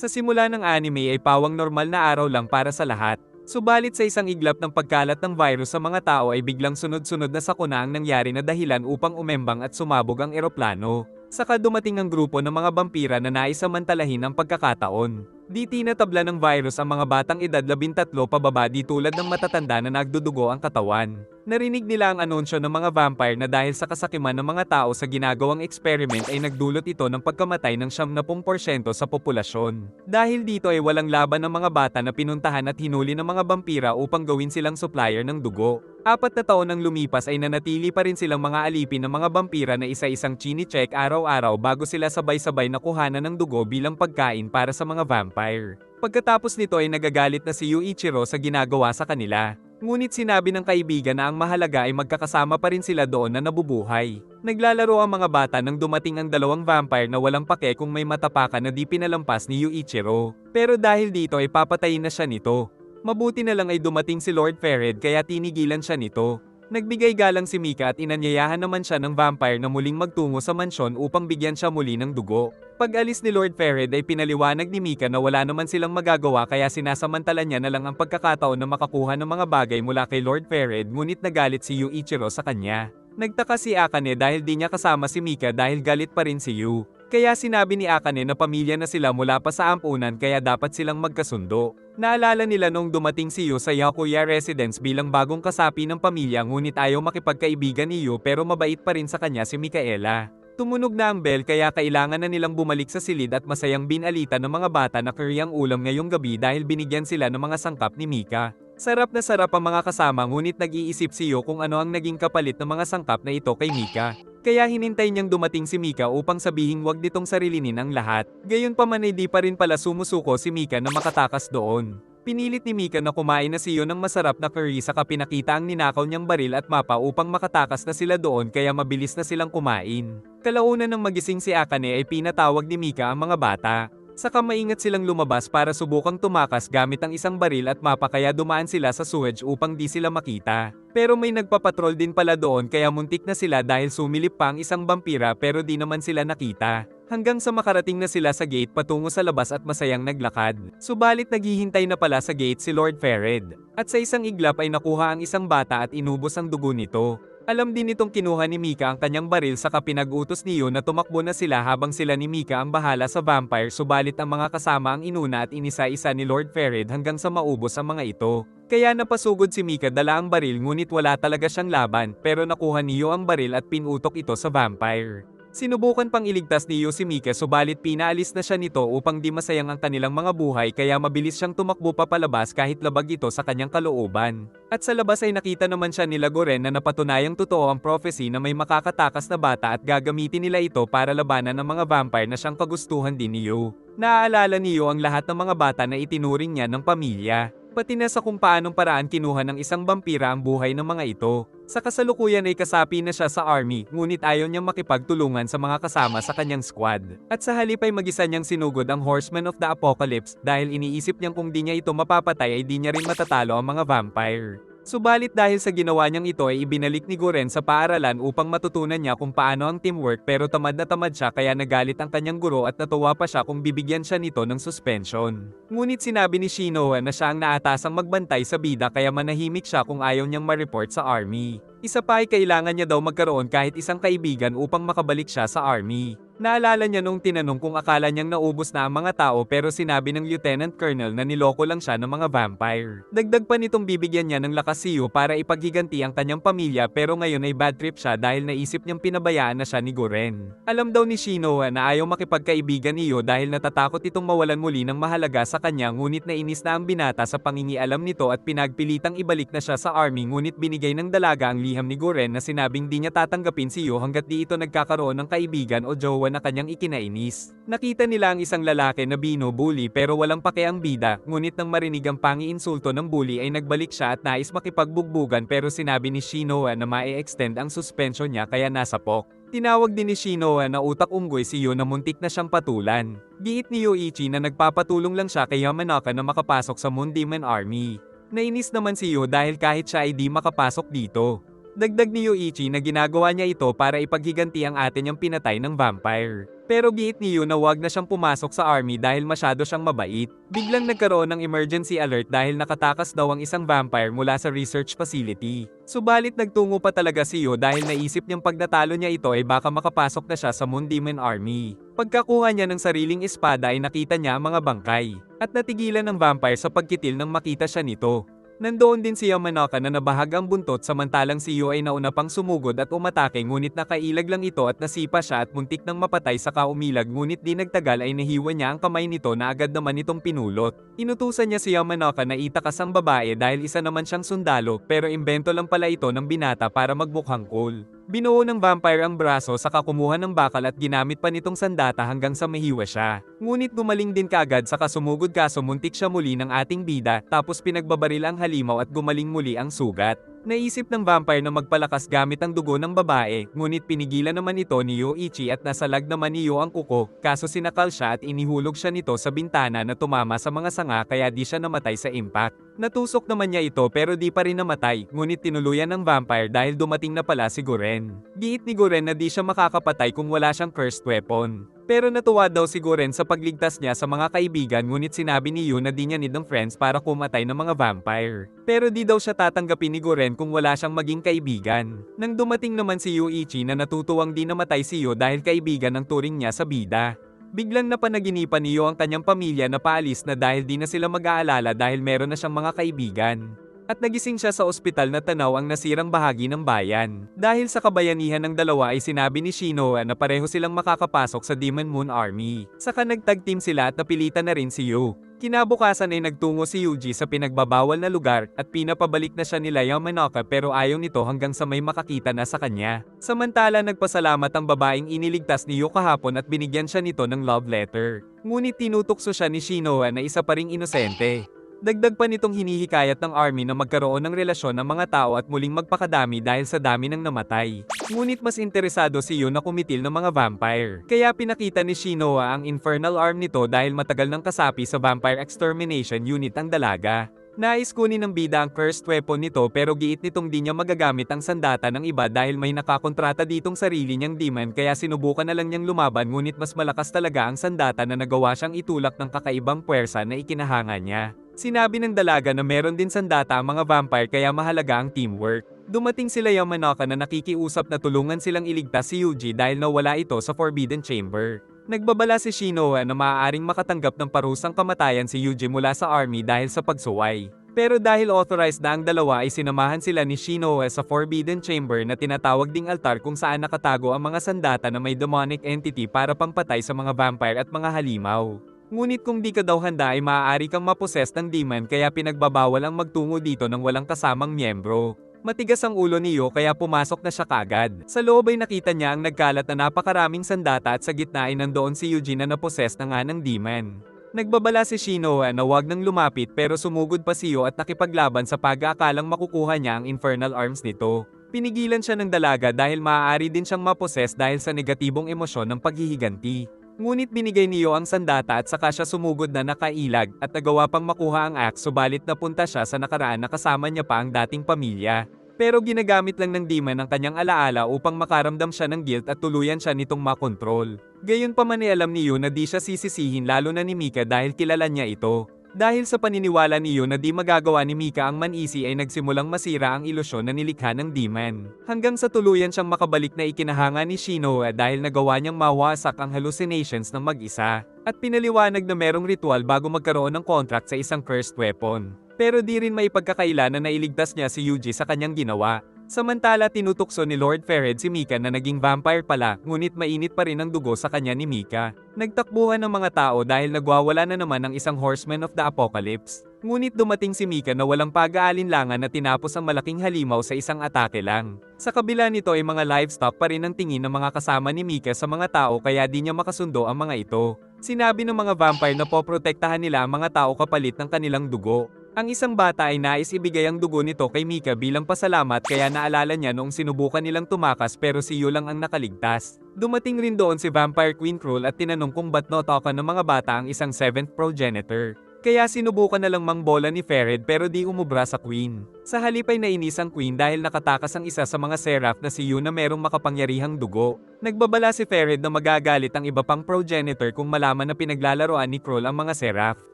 Sa simula ng anime ay pawang normal na araw lang para sa lahat. Subalit sa isang iglap ng pagkalat ng virus sa mga tao ay biglang sunod-sunod na sakuna ang nangyari na dahilan upang umembang at sumabog ang eroplano. Saka dumating ang grupo ng mga vampira na naisamantalahin ang pagkakataon. Di tinatabla ng virus ang mga batang edad 13 pababa di tulad ng matatanda na nagdudugo ang katawan. Narinig nila ang anunsyo ng mga vampire na dahil sa kasakiman ng mga tao sa ginagawang experiment ay nagdulot ito ng pagkamatay ng 70% sa populasyon. Dahil dito ay walang laban ng mga bata na pinuntahan at hinuli ng mga vampira upang gawin silang supplier ng dugo. 4 na taon nang lumipas ay nanatili pa rin silang mga alipin ng mga vampira na isa-isang chini-check araw-araw bago sila sabay-sabay nakuhanan ng dugo bilang pagkain para sa mga vampire. Pagkatapos nito ay nagagalit na si Yuichiro sa ginagawa sa kanila. Ngunit sinabi ng kaibigan na ang mahalaga ay magkakasama pa rin sila doon na nabubuhay. Naglalaro ang mga bata nang dumating ang dalawang vampire na walang pake kung may matapakan na di pinalampas ni Yuichiro. Pero dahil dito ay papatayin na siya nito. Mabuti na lang ay dumating si Lord Fered kaya tinigilan siya nito. Nagbigay galang si Mika at inanyayahan naman siya ng vampire na muling magtungo sa mansyon upang bigyan siya muli ng dugo. Pag-alis ni Lord Fered ay pinaliwanag ni Mika na wala naman silang magagawa kaya sinasamantala niya na lang ang pagkakataon na makakuha ng mga bagay mula kay Lord Fered ngunit nagalit si Yuichiro sa kanya. Nagtaka si Akane dahil di niya kasama si Mika dahil galit pa rin si Yu. Kaya sinabi ni Akane na pamilya na sila mula pa sa ampunan kaya dapat silang magkasundo. Naalala nila nung dumating si Yu sa Yakuya residence bilang bagong kasapi ng pamilya ngunit ayaw makipagkaibigan ni Yu pero mabait pa rin sa kanya si Mikaela. Tumunog na ang bell kaya kailangan na nilang bumalik sa silid at masayang binalita ng mga bata na curry ang ulam ngayong gabi dahil binigyan sila ng mga sangkap ni Mika. Sarap na sarap ang mga kasama ngunit nag-iisip si Yu kung ano ang naging kapalit ng mga sangkap na ito kay Mika. Kaya hinintay niyang dumating si Mika upang sabihing wag nitong sarilinin ang lahat. Gayunpaman ay di pa rin pala sumusuko si Mika na makatakas doon. Pinilit ni Mika na kumain na si Yu ng masarap na curry saka pinakita ang ninakaw niyang baril at mapa upang makatakas na sila doon kaya mabilis na silang kumain. Kalaunan ng magising si Akane ay pinatawag ni Mika ang mga bata. Saka maingat silang lumabas para subukang tumakas gamit ang isang baril at mapa kaya dumaan sila sa sewage upang di sila makita. Pero may nagpapatrol din pala doon kaya muntik na sila dahil sumilip pa ang isang vampira pero di naman sila nakita. Hanggang sa makarating na sila sa gate patungo sa labas at masayang naglakad. Subalit naghihintay na pala sa gate si Lord Fered. At sa isang iglap ay nakuha ang isang bata at inubos ang dugo nito. Alam din nitong kinuha ni Mika ang kanyang baril saka pinag-utos ni Yu na tumakbo na sila habang sila ni Mika ang bahala sa vampire subalit ang mga kasama ang inuna at inisa-isa ni Lord Fered hanggang sa maubos ang mga ito. Kaya napasugod si Mika dala ang baril ngunit wala talaga siyang laban pero nakuha ni Yu ang baril at pinutok ito sa vampire. Sinubukan pang iligtas ni Yu si Mika subalit pinaalis na siya nito upang di masayang ang kanilang mga buhay kaya mabilis siyang tumakbo papalabas kahit labag ito sa kanyang kalooban. At sa labas ay nakita naman siya nila Goren na napatunayang totoo ang prophecy na may makakatakas na bata at gagamitin nila ito para labanan ng mga vampire na siyang kagustuhan din ni Yu. Naaalala ni Yu ang lahat ng mga bata na itinuring niya ng pamilya. Pati na sa kung paanong paraan kinuha ng isang vampira ang buhay ng mga ito. Sa kasalukuyan ay kasapi na siya sa army, ngunit ayaw niyang makipagtulungan sa mga kasama sa kanyang squad. At sa halip ay mag-isa niyang sinugod ang Horseman of the Apocalypse dahil iniisip niyang kung di niya ito mapapatay ay di niya rin matatalo ang mga vampire. Subalit dahil sa ginawa niyang ito ay ibinalik ni Goren sa paaralan upang matutunan niya kung paano ang teamwork pero tamad na tamad siya kaya nagalit ang kanyang guro at natuwa pa siya kung bibigyan siya nito ng suspension. Ngunit sinabi ni Shinoa na siya ang naatasang magbantay sa bida kaya manahimik siya kung ayaw niyang ma-report sa army. Isa pa ay kailangan niya daw magkaroon kahit isang kaibigan upang makabalik siya sa army. Naalala niya nung tinanong kung akala niyang naubos na ang mga tao pero sinabi ng Lieutenant Colonel na niloko lang siya ng mga vampire. Dagdag pa nitong bibigyan niya ng lakas si Yu para ipaghiganti ang kanyang pamilya pero ngayon ay bad trip siya dahil naisip niyang pinabayaan na siya ni Goren. Alam daw ni Shinoa na ayaw makipagkaibigan ni Yu dahil natatakot itong mawalan muli ng mahalaga sa kanya ngunit nainis na ang binata sa pangingialam nito at pinagpilitang ibalik na siya sa army ngunit binigay ng dalaga ang liham ni Goren na sinabing di niya tatanggapin si Yu hanggat di ito nagkakaroon ng kaibigan o jowa na kanyang ikinainis. Nakita nila ang isang lalaki na binubuli pero walang pake ang bida, ngunit nang marinig ang pangi-insulto ng bully ay nagbalik siya at nais makipagbugbugan pero sinabi ni Shinoa na ma-extend ang suspension niya kaya nasapok. Tinawag din ni Shinoa na utak unggoy si Yu na muntik na siyang patulan. Giit ni Yoichi na nagpapatulong lang siya kay Yamanaka na makapasok sa Moon Demon Army. Nainis naman si Yu dahil kahit siya ay di makapasok dito. Dagdag ni Yoichi na ginagawa niya ito para ipaghiganti ang ate niyang pinatay ng vampire. Pero giit ni Yu na wag na siyang pumasok sa army dahil masyado siyang mabait. Biglang nagkaroon ng emergency alert dahil nakatakas daw ang isang vampire mula sa research facility. Subalit nagtungo pa talaga si Yu dahil naisip niyang pag natalo niya ito ay baka makapasok na siya sa Moon Demon Army. Pagkakuha niya ng sariling espada ay nakita niya ang mga bangkay. At natigilan ng vampire sa pagkitil nang makita siya nito. Nandoon din si Yamanaka na nabahag ang buntot samantalang si Yu ay nauna pang sumugod at umatake ngunit nakailag lang ito at nasipa siya at muntik nang mapatay sa kaumilag ngunit di nagtagal ay nahiwa niya ang kamay nito na agad naman itong pinulot. Inutusan niya si Yamanaka na itakas ang babae dahil isa naman siyang sundalo pero imbento lang pala ito ng binata para magmukhang cool. Binuo ng vampire ang braso saka kumuha ng bakal at ginamit pa nitong sandata hanggang sa mahiwa siya. Ngunit gumaling din kaagad saka sumugod kaso muntik siya muli ng ating bida tapos pinagbabaril ang halimaw at gumaling muli ang sugat. Naisip ng vampire na magpalakas gamit ang dugo ng babae, ngunit pinigilan naman ito ni Yoichi at nasalag naman ni Yo ang kuko, kaso sinakal siya at inihulog siya nito sa bintana na tumama sa mga sanga kaya di siya namatay sa impact. Natusok naman niya ito pero di pa rin namatay, ngunit tinuluyan ng vampire dahil dumating na pala si Guren. Giit ni Guren na di siya makakapatay kung wala siyang cursed weapon. Pero natuwa daw si Guren sa pagligtas niya sa mga kaibigan ngunit sinabi ni Yu na di niya need ng friends para kumatay ng mga vampire. Pero di daw siya tatanggapin ni Guren kung wala siyang maging kaibigan. Nang dumating naman si Yoichi na natutuwang di namatay si Yu dahil kaibigan ang turing niya sa bida. Biglang napanaginipan ni Yu ang kanyang pamilya na paalis na dahil di na sila mag-aalala dahil meron na siyang mga kaibigan. At nagising siya sa ospital na tanaw ang nasirang bahagi ng bayan. Dahil sa kabayanihan ng dalawa ay sinabi ni Shinoa na pareho silang makakapasok sa Demon Moon Army. Saka nagtag team sila at napilitan na rin si Yu. Kinabukasan ay nagtungo si Yuji sa pinagbabawal na lugar at pinapabalik na siya nila Yamanaka pero ayaw nito hanggang sa may makakita na sa kanya. Samantala nagpasalamat ang babaeng iniligtas ni Yu kahapon at binigyan siya nito ng love letter. Ngunit tinutukso siya ni Shinoa na isa pa ring inosente. Dagdag pa nitong hinihikayat ng army na magkaroon ng relasyon ng mga tao at muling magpakadami dahil sa dami ng namatay. Ngunit mas interesado si Yu na kumitil ng mga vampire. Kaya pinakita ni Shinoa ang infernal arm nito dahil matagal nang kasapi sa Vampire Extermination Unit ang dalaga. Nais kunin ng bida ang cursed weapon nito pero giit nitong di niya magagamit ang sandata ng iba dahil may nakakontrata ditong sarili niyang demon kaya sinubukan na lang niyang lumaban ngunit mas malakas talaga ang sandata na nagawa siyang itulak ng kakaibang puwersa na ikinahanga niya. Sinabi ng dalaga na meron din sandata ang mga vampire kaya mahalaga ang teamwork. Dumating sila Yamanaka na nakikiusap na tulungan silang iligtas si Yuji dahil nawala ito sa Forbidden Chamber. Nagbabala si Shinoa na maaaring makatanggap ng parusang kamatayan si Yuji mula sa army dahil sa pagsuway. Pero dahil authorized na ang dalawa ay sinamahan sila ni Shinoa sa Forbidden Chamber na tinatawag ding altar kung saan nakatago ang mga sandata na may demonic entity para pampatay sa mga vampire at mga halimaw. Ngunit kung di ka daw handa ay maaari kang maposes ng demon kaya pinagbabawal ang magtungo dito ng walang kasamang miyembro. Matigas ang ulo ni Yu kaya pumasok na siya kagad. Sa loob ay nakita niya ang nagkalat na napakaraming sandata at sa gitna ay nandoon si Eugene na naposes na nga ng demon. Nagbabala si Shinoa na wag nang lumapit pero sumugod pa si Yu at nakipaglaban sa pag-aakalang makukuha niya ang infernal arms nito. Pinigilan siya ng dalaga dahil maaari din siyang maposes dahil sa negatibong emosyon ng paghihiganti. Ngunit binigay ni Yu ang sandata at saka siya sumugod na nakailag at nagawa pang makuha ang axe subalit napunta siya sa nakaraan na kasama niya pa ang dating pamilya. Pero ginagamit lang ng demon ang kanyang alaala upang makaramdam siya ng guilt at tuluyan siya nitong makontrol. Gayunpaman ay alam ni Yu na di siya sisisihin lalo na ni Mika dahil kilala niya ito. Dahil sa paniniwala ni Yu na di magagawa ni Mika ang manisi ay nagsimulang masira ang ilusyon na nilikha ng demon. Hanggang sa tuluyan siyang makabalik na ikinahanga ni Shinoa dahil nagawa niyang mawasak ang hallucinations ng mag-isa. At pinaliwanag na merong ritual bago magkaroon ng contract sa isang cursed weapon. Pero di rin maipagkakaila na nailigtas niya si Yuji sa kanyang ginawa. Samantala tinutukso ni Lord Fered si Mika na naging vampire pala, ngunit mainit pa rin ang dugo sa kanya ni Mika. Nagtakbuhan ng mga tao dahil nagwawala na naman ang isang Horseman of the Apocalypse. Ngunit dumating si Mika na walang pag-aalinlangan na tinapos ang malaking halimaw sa isang atake lang. Sa kabila nito ay mga livestock pa rin ang tingin ng mga kasama ni Mika sa mga tao kaya di niya makasundo ang mga ito. Sinabi ng mga vampire na poprotektahan nila ang mga tao kapalit ng kanilang dugo. Ang isang bata ay nais ibigay ang dugo nito kay Mika bilang pasalamat kaya naalala niya noong sinubukan nilang tumakas pero si Yu lang ang nakaligtas. Dumating rin doon si Vampire Queen Cruel at tinanong kung ba't nautokan ng mga bata ang isang 7th progenitor. Kaya sinubukan na lang mangbola ni Fered pero di umubra sa Queen. Sa halip ay nainis ang Queen dahil nakatakas ang isa sa mga Seraph na si Yu na merong makapangyarihang dugo. Nagbabala si Fered na magagalit ang iba pang progenitor kung malaman na pinaglalaroan ni Kroll ang mga Seraph.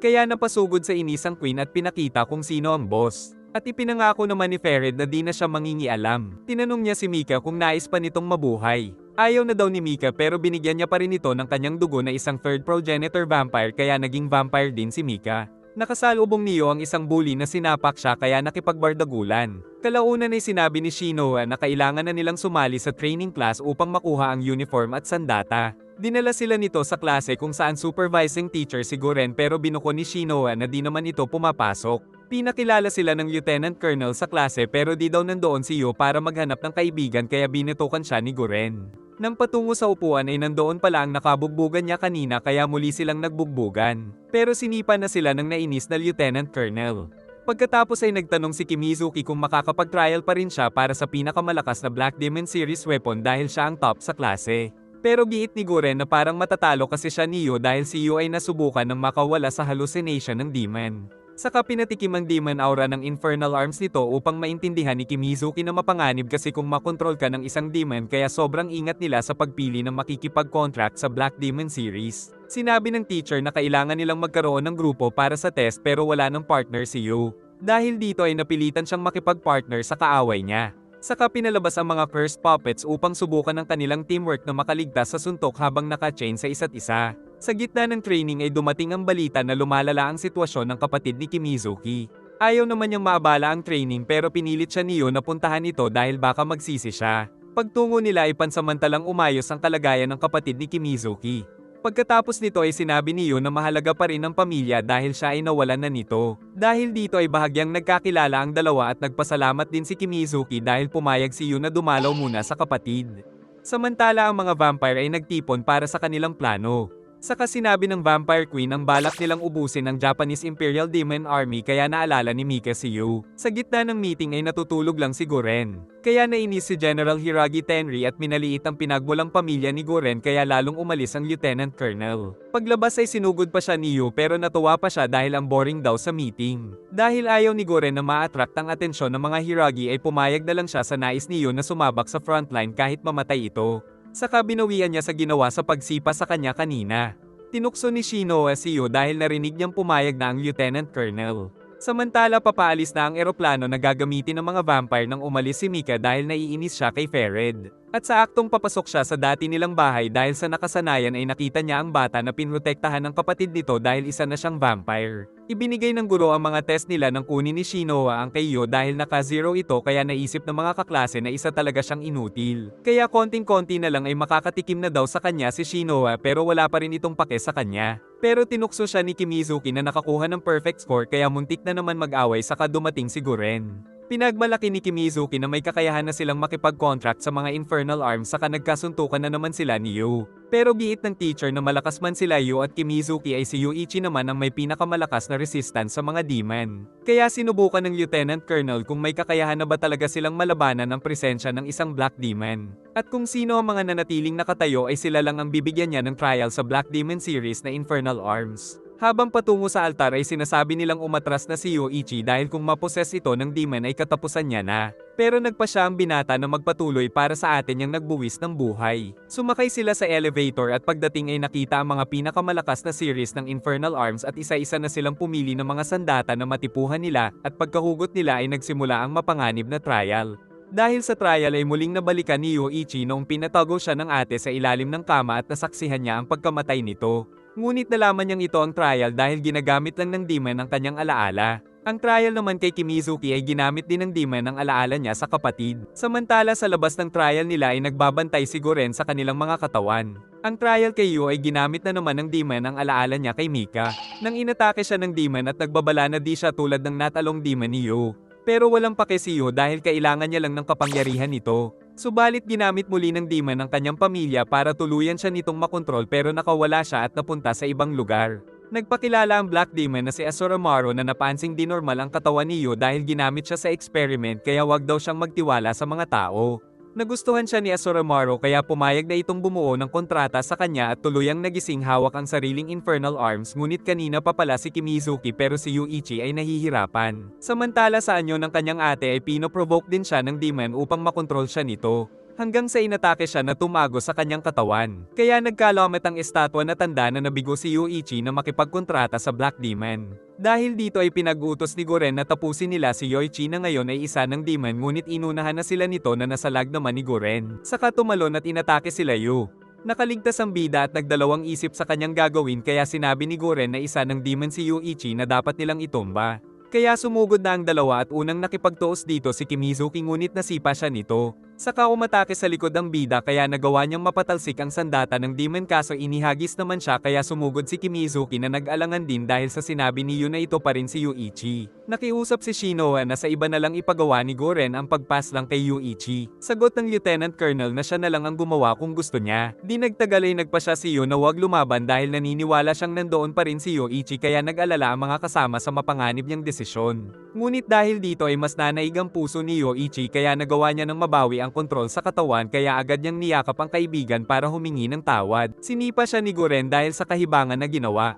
Kaya napasugod sa inis ang Queen at pinakita kung sino ang boss. At ipinangako naman ni Fered na di na siya mangingialam. Tinanong niya si Mika kung nais pa nitong mabuhay. Ayaw na daw ni Mika pero binigyan niya pa rin ito ng kanyang dugo na isang third progenitor vampire kaya naging vampire din si Mika. Nakasalubong niyo ang isang bully na sinapak siya kaya nakipagbardagulan. Kalaunan ay sinabi ni Shinoa na kailangan na nilang sumali sa training class upang makuha ang uniform at sandata. Dinala sila nito sa klase kung saan supervising teacher si Guren pero binuko ni Shinoa na di naman ito pumapasok. Pinakilala sila ng Lieutenant Colonel sa klase pero di daw nandoon si Yu para maghanap ng kaibigan kaya binitukan siya ni Guren. Nang patungo sa upuan ay nandoon pala ang nakabugbugan niya kanina kaya muli silang nagbugbugan. Pero sinipa na sila ng nainis na Lieutenant Colonel. Pagkatapos ay nagtanong si Kimizuki kung makakapag-trial pa rin siya para sa pinakamalakas na Black Demon Series weapon dahil siya ang top sa klase. Pero giit ni Guren na parang matatalo kasi siya ni Yu dahil si Yu ay nasubukan ng makawala sa hallucination ng demon. Saka pinatikim ang demon aura ng infernal arms nito upang maintindihan ni Kimizuki na mapanganib kasi kung makontrol ka ng isang demon kaya sobrang ingat nila sa pagpili ng makikipag-contract sa Black Demon Series. Sinabi ng teacher na kailangan nilang magkaroon ng grupo para sa test pero wala ng partner si Yu. Dahil dito ay napilitan siyang makipag-partner sa kaaway niya. Saka pinalabas ang mga cursed puppets upang subukan ng kanilang teamwork na makaligtas sa suntok habang naka-chain sa isa't isa. Sa gitna ng training ay dumating ang balita na lumalala ang sitwasyon ng kapatid ni Kimizuki. Ayaw naman niyang maabala ang training pero pinilit siya niyo na puntahan ito dahil baka magsisi siya. Pagtungo nila ay pansamantalang umayos ang kalagayan ng kapatid ni Kimizuki. Pagkatapos nito ay sinabi niyo na mahalaga pa rin ang pamilya dahil siya ay nawalan na nito. Dahil dito ay bahagyang nagkakilala ang dalawa at nagpasalamat din si Kimizuki dahil pumayag si Yu na dumalaw muna sa kapatid. Samantala ang mga vampire ay nagtipon para sa kanilang plano. Saka sinabi ng Vampire Queen ang balak nilang ubusin ang Japanese Imperial Demon Army kaya naalala ni Mika si Yu. Sa gitna ng meeting ay natutulog lang si Guren. Kaya nainis si General Hiragi Tenri at minaliit ang pinagmulang pamilya ni Guren kaya lalong umalis ang Lieutenant Colonel. Paglabas ay sinugod pa siya ni Yu pero natuwa pa siya dahil ang boring daw sa meeting. Dahil ayaw ni Guren na ma-attract ang atensyon ng mga Hiragi ay pumayag na lang siya sa nais ni Yu na sumabak sa frontline kahit mamatay ito. Saka binawian niya sa ginawa sa pagsipa sa kanya kanina. Tinukso ni Shinoa si Yu dahil narinig niyang pumayag na ang Lieutenant Colonel. Samantala papaalis na ang eroplano na gagamitin ng mga vampire nang umalis si Mika dahil naiinis siya kay Fered. At sa aktong papasok siya sa dati nilang bahay dahil sa nakasanayan ay nakita niya ang bata na pinrotektahan ng kapatid nito dahil isa na siyang vampire. Ibinigay ng guro ang mga test nila nang kunin ni Shinoa ang kay Yu dahil naka-zero ito kaya naisip ng mga kaklase na isa talaga siyang inutil. Kaya konting-konti na lang ay makakatikim na daw sa kanya si Shinoa pero wala pa rin itong pake sa kanya. Pero tinukso siya ni Kimizuki na nakakuha ng perfect score kaya muntik na naman mag-away saka dumating si Guren. Pinagmalaki ni Kimizuki na may kakayahan na silang makipag-contract sa mga infernal arms saka nagkasuntukan na naman sila ni Yu. Pero giit ng teacher na malakas man sila Yu at Kimizuki ay si Yuichi naman ang may pinakamalakas na resistance sa mga demon. Kaya sinubukan ng Lieutenant Colonel kung may kakayahan na ba talaga silang malabanan ang presensya ng isang Black Demon. At kung sino ang mga nanatiling nakatayo ay sila lang ang bibigyan niya ng trial sa Black Demon series na Infernal Arms. Habang patungo sa altar ay sinasabi nilang umatras na si Yuichi dahil kung maposes ito ng demon ay katapusan niya na. Pero nagpa siya ang binata na magpatuloy para sa atin yung nagbuwis ng buhay. Sumakay sila sa elevator at pagdating ay nakita ang mga pinakamalakas na series ng Infernal Arms at isa-isa na silang pumili ng mga sandata na matipuhan nila at pagkahugot nila ay nagsimula ang mapanganib na trial. Dahil sa trial ay muling nabalikan ni Yuichi noong pinatago siya ng ate sa ilalim ng kama at nasaksihan niya ang pagkamatay nito. Ngunit nalaman niyang ito ang trial dahil ginagamit lang ng demon ang kanyang alaala. Ang trial naman kay Kimizuki ay ginamit din ng demon ang alaala niya sa kapatid. Samantala sa labas ng trial nila ay nagbabantay si Guren sa kanilang mga katawan. Ang trial kay Yu ay ginamit na naman ng demon ang alaala niya kay Mika. Nang inatake siya ng demon at nagbabala na di siya tulad ng natalong demon ni Yu. Pero walang pake si Yu dahil kailangan niya lang ng kapangyarihan nito. Subalit ginamit muli ng demon ang kanyang pamilya para tuluyan siya nitong makontrol pero nakawala siya at napunta sa ibang lugar. Nagpakilala ang Black Demon na si Asuramaru na napansing di normal ang katawan ni Yu dahil ginamit siya sa experiment kaya wag daw siyang magtiwala sa mga tao. Nagustuhan siya ni Asoramaru kaya pumayag na itong bumuo ng kontrata sa kanya at tuluyang nagising hawak ang sariling Infernal Arms ngunit kanina pa pala si Kimizuki pero si Yuichi ay nahihirapan. Samantala sa anyo ng kanyang ate ay pinoprovoke din siya ng demon upang makontrol siya nito. Hanggang sa inatake siya na tumago sa kanyang katawan. Kaya nagkalamat ang estatwa na tanda na nabigo si Yuichi na makipagkontrata sa Black Demon. Dahil dito ay pinag-utos ni Goren na tapusin nila si Yoichi na ngayon ay isa ng demon ngunit inunahan na sila nito na nasalag naman ni Goren. Saka tumalon at inatake sila Yu. Nakaligtas ang bida at nagdalawang isip sa kanyang gagawin kaya sinabi ni Goren na isa ng demon si Yuichi na dapat nilang itumba. Kaya sumugod na ang dalawa at unang nakipagtuos dito si Kimizuki ngunit nasipa siya nito. Saka umatake sa likod ang bida kaya nagawa niyang mapatalsik ang sandata ng demon kaso inihagis naman siya kaya sumugod si Kimizuki na nag-alangan din dahil sa sinabi ni Yu na ito pa rin si Yuichi. Nakiusap si Shinoa na sa iba na lang ipagawa ni Goren ang pagpass lang kay Yuichi. Sagot ng Lieutenant Colonel na siya na lang ang gumawa kung gusto niya. Di nagtagal ay nagpa siya si Yu na huwag lumaban dahil naniniwala siyang nandoon pa rin si Yuichi kaya nag-alala ang mga kasama sa mapanganib niyang desisyon. Ngunit dahil dito ay mas nanaig ang puso ni Yuichi kaya nagawa niya ng mabawi ang kontrol sa katawan kaya agad niyang niyakap ang kaibigan para humingi ng tawad. Sinipa siya ni Goren dahil sa kahibangan na ginawa.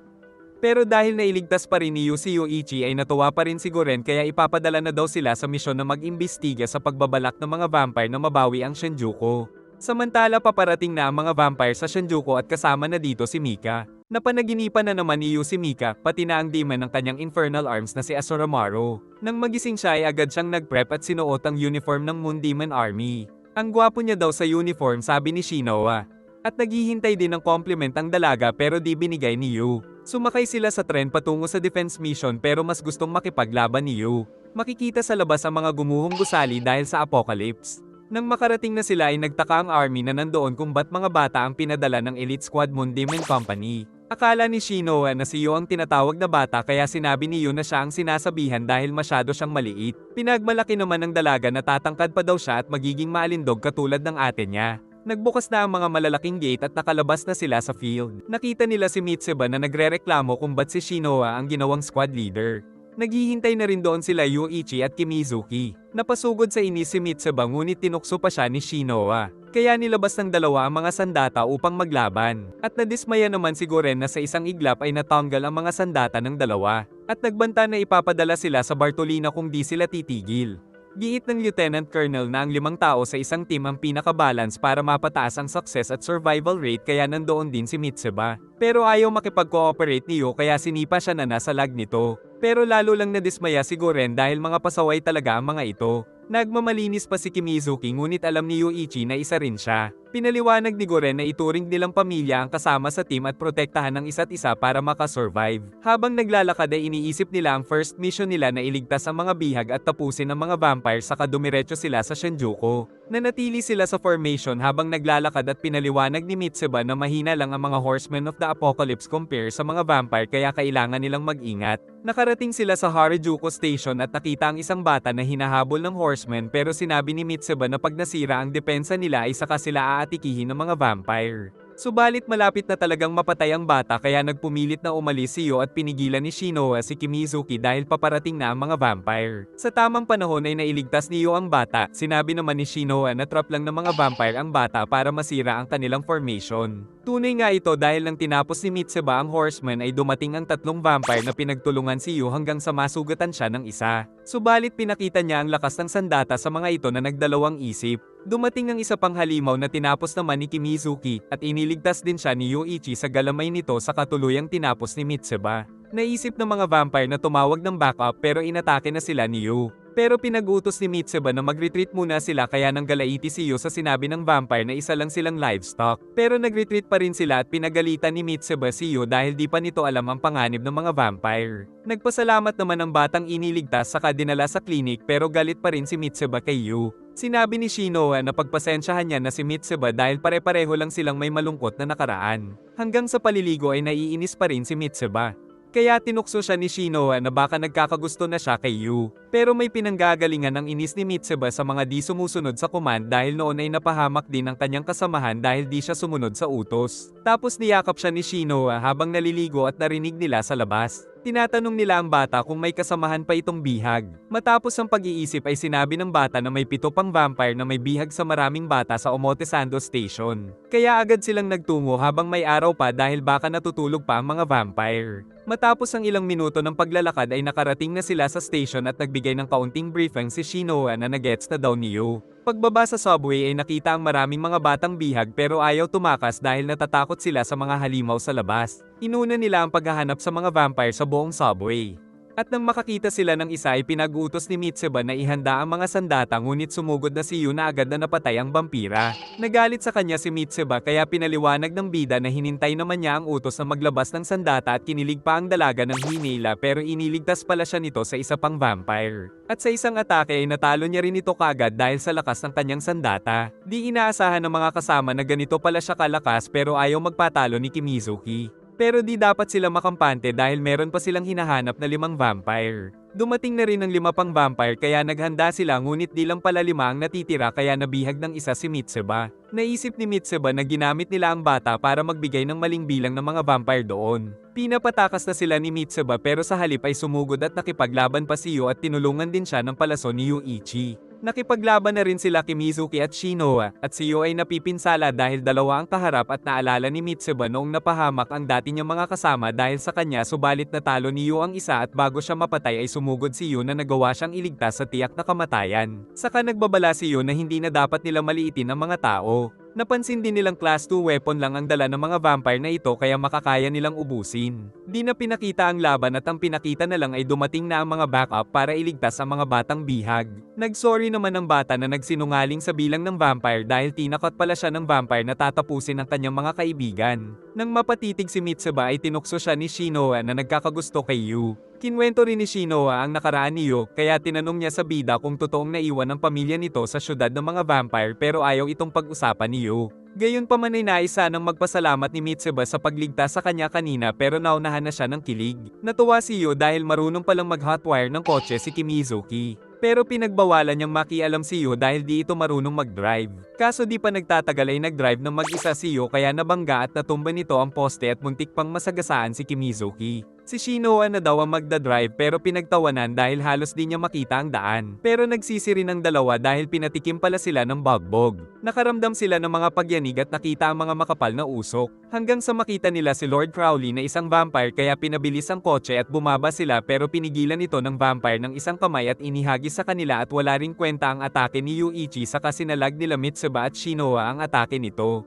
Pero dahil nailigtas pa rin ni Yu si Yuichi ay natuwa pa rin si Goren kaya ipapadala na daw sila sa misyon na mag-imbestiga sa pagbabalak ng mga vampire na mabawi ang Shinjuku. Samantala paparating na ang mga vampire sa Shinjuku at kasama na dito si Mika. Napanaginipan na naman ni Yu si Mika, pati na ang demon ng kanyang Infernal Arms na si Asoramaru. Nang magising siya ay agad siyang nag-prep at sinuot ang uniform ng Moon Demon Army. Ang gwapo niya daw sa uniform sabi ni Shinoa. At naghihintay din ng compliment ang dalaga pero di binigay ni Yu. Sumakay sila sa tren patungo sa defense mission pero mas gustong makipaglaban ni Yu. Makikita sa labas ang mga gumuhong gusali dahil sa apocalypse. Nang makarating na sila ay nagtaka ang army na nandoon kung ba't mga bata ang pinadala ng Elite Squad Moon Demon Company. Akala ni Shinoa na si Yu ang tinatawag na bata kaya sinabi ni Yu na siya ang sinasabihan dahil masyado siyang maliit. Pinagmalaki naman ng dalaga na tatangkad pa daw siya at magiging maalindog katulad ng ate niya. Nagbukas na ang mga malalaking gate at nakalabas na sila sa field. Nakita nila si Mitseba na nagrereklamo kung ba't si Shinoa ang ginawang squad leader. Naghihintay na rin doon sila Yuichi at Kimizuki. Napasugod sa inis si Mitseba ngunit tinukso pa siya ni Shinoa. Kaya nilabas ng dalawa ang mga sandata upang maglaban. At nadismaya naman si Goren na sa isang iglap ay natanggal ang mga sandata ng dalawa. At nagbanta na ipapadala sila sa Bartolina kung di sila titigil. Giit ng Lieutenant Colonel na ang 5 tao sa isang team ang pinaka-balance para mapataas ang success at survival rate kaya nandoon din si Mitseba. Pero ayaw makipag-cooperate ni Yu kaya sinipa siya na nasa lag nito. Pero lalo lang nadismaya si Goren dahil mga pasaway talaga ang mga ito. Nagmamalinis pa si Kimizuki ngunit alam ni Yuichi na isa rin siya. Pinaliwanag ni Goren na ituring nilang pamilya ang kasama sa team at protektahan ng isa't isa para makasurvive. Habang naglalakad ay iniisip nila ang first mission nila na iligtas ang mga bihag at tapusin ang mga vampire saka dumiretso sila sa Shinjuku. Nanatili sila sa formation habang naglalakad at pinaliwanag ni Mitseba na mahina lang ang mga Horsemen of the Apocalypse compare sa mga vampire kaya kailangan nilang mag-ingat. Nakarating sila sa Harajuku Station at nakita ang isang bata na hinahabol ng Horsemen pero sinabi ni Mitseba na pag nasira ang depensa nila ay saka sila aatikihin ng mga vampire. Subalit malapit na talagang mapatay ang bata kaya nagpumilit na umalis si Yu at pinigilan ni Shinoa si Kimizuki dahil paparating na ang mga vampire. Sa tamang panahon ay nailigtas ni Yu ang bata, sinabi naman ni Shinoa na trap lang ng mga vampire ang bata para masira ang kanilang formation. Tunay nga ito dahil nang tinapos ni Mitseba ang Horseman ay dumating ang 3 vampire na pinagtulungan si Yu hanggang sa masugatan siya ng isa. Subalit pinakita niya ang lakas ng sandata sa mga ito na nagdalawang isip. Dumating ang isa pang halimaw na tinapos naman ni Kimizuki at iniligtas din siya ni Yuichi sa galamay nito sa katuluyang tinapos ni Mitseba. Naisip ng mga vampire na tumawag ng backup pero inatake na sila ni Yu. Pero pinag-utos ni Mitseba na mag-retreat muna sila kaya nang galaiti si Yu sa sinabi ng vampire na isa lang silang livestock. Pero nag-retreat pa rin sila at pinagalitan ni Mitseba si Yu dahil di pa nito alam ang panganib ng mga vampire. Nagpasalamat naman ang batang iniligtas saka dinala sa klinik pero galit pa rin si Mitseba kay Yu. Sinabi ni Shinoa na pagpasensyahan niya na si Mitseba dahil pare-pareho lang silang may malungkot na nakaraan. Hanggang sa paliligo ay naiinis pa rin si Mitseba. Kaya tinukso siya ni Shinoa na baka nagkakagusto na siya kay Yu. Pero may pinanggagalingan ang inis ni Mitseba sa mga di sumusunod sa command dahil noon ay napahamak din ang kanyang kasamahan dahil di siya sumunod sa utos. Tapos niyakap siya ni Shinoa habang naliligo at narinig nila sa labas. Tinatanong nila ang bata kung may kasamahan pa itong bihag. Matapos ang pag-iisip ay sinabi ng bata na may 7 pang vampire na may bihag sa maraming bata sa Omotesando Station. Kaya agad silang nagtungo habang may araw pa dahil baka natutulog pa ang mga vampire. Matapos ang ilang minuto ng paglalakad ay nakarating na sila sa station at nagbigay ng kaunting briefing si Shinoa na nagets na daw niyo. Pagbaba sa subway ay nakita ang maraming mga batang bihag pero ayaw tumakas dahil natatakot sila sa mga halimaw sa labas. Inuna nila ang paghahanap sa mga vampire sa buong subway. At nang makakita sila ng isa ay pinag-utos ni Mitseba na ihanda ang mga sandata ngunit sumugod na si Yu na agad na napatay ang vampira. Nagalit sa kanya si Mitseba kaya pinaliwanag ng bida na hinintay naman niya ang utos na maglabas ng sandata at kinilig pa ang dalaga ng Hinela pero iniligtas pala siya nito sa isa pang vampire. At sa isang atake ay natalo niya rin ito kagad dahil sa lakas ng kanyang sandata. Di inaasahan ng mga kasama na ganito pala siya kalakas pero ayaw magpatalo ni Kimizuki. Pero di dapat sila makampante dahil meron pa silang hinahanap na 5 vampire. Dumating na rin ang 5 pang vampire kaya naghanda sila ngunit di lang pala 5 ang natitira kaya nabihag ng isa si Mitseba. Naisip ni Mitseba na ginamit nila ang bata para magbigay ng maling bilang ng mga vampire doon. Pinapatakas na sila ni Mitseba pero sa halip ay sumugod at nakipaglaban pa si Yu at tinulungan din siya ng palason ni Yuichi. Nakipaglaban na rin sila Kimizuki at Shinoa, at si Yu ay napipinsala dahil dalawa ang kaharap at naalala ni Mitseba noong napahamak ang dati niyang mga kasama dahil sa kanya subalit natalo ni Yu ang isa at bago siya mapatay ay sumugod si Yu na nagawa siyang iligtas sa tiyak na kamatayan. Saka nagbabala si Yu na hindi na dapat nila maliitin ang mga tao. Napansin din nilang class 2 weapon lang ang dala ng mga vampire na ito kaya makakaya nilang ubusin. Di na pinakita ang laban at ang pinakita na lang ay dumating na ang mga backup para iligtas ang mga batang bihag. Nagsorry naman ang bata na nagsinungaling sa bilang ng vampire dahil tinakot pala siya ng vampire na tatapusin ang kanyang mga kaibigan. Nang mapatitig si Mitseba ay tinukso siya ni Shinoa na nagkakagusto kay Yu. Kinwento rin ni Shinoa ang nakaraan ni Yu kaya tinanong niya sa bida kung totoong naiwan ang pamilya nito sa syudad ng mga vampire pero ayaw itong pag-usapan ni Yu. Gayunpaman ay naisa nang magpasalamat ni Mitseba sa pagligtas sa kanya kanina pero naunahan na siya ng kilig. Natuwa si Yu dahil marunong palang mag-hotwire ng kotse si Kimizuki. Pero pinagbawalan niyang makialam si Yu dahil di ito marunong mag-drive. Kaso di pa nagtatagal ay nag-drive ng mag-isa si Yu kaya nabangga at natumba nito ang poste at muntik pang masagasaan si Kimizuki. Si Shinoa na daw ang magdadrive pero pinagtawanan dahil halos di niya makita ang daan. Pero nagsisi rin ang dalawa dahil pinatikim pala sila ng bagbog. Nakaramdam sila ng mga pagyanig at nakita ang mga makapal na usok. Hanggang sa makita nila si Lord Crowley na isang vampire kaya pinabilis ang kotse at bumaba sila pero pinigilan ito ng vampire ng isang kamay at inihagis sa kanila at wala ring kwenta ang atake ni Yuichi saka sinalag nila Mitseba at Shinoa ang atake nito.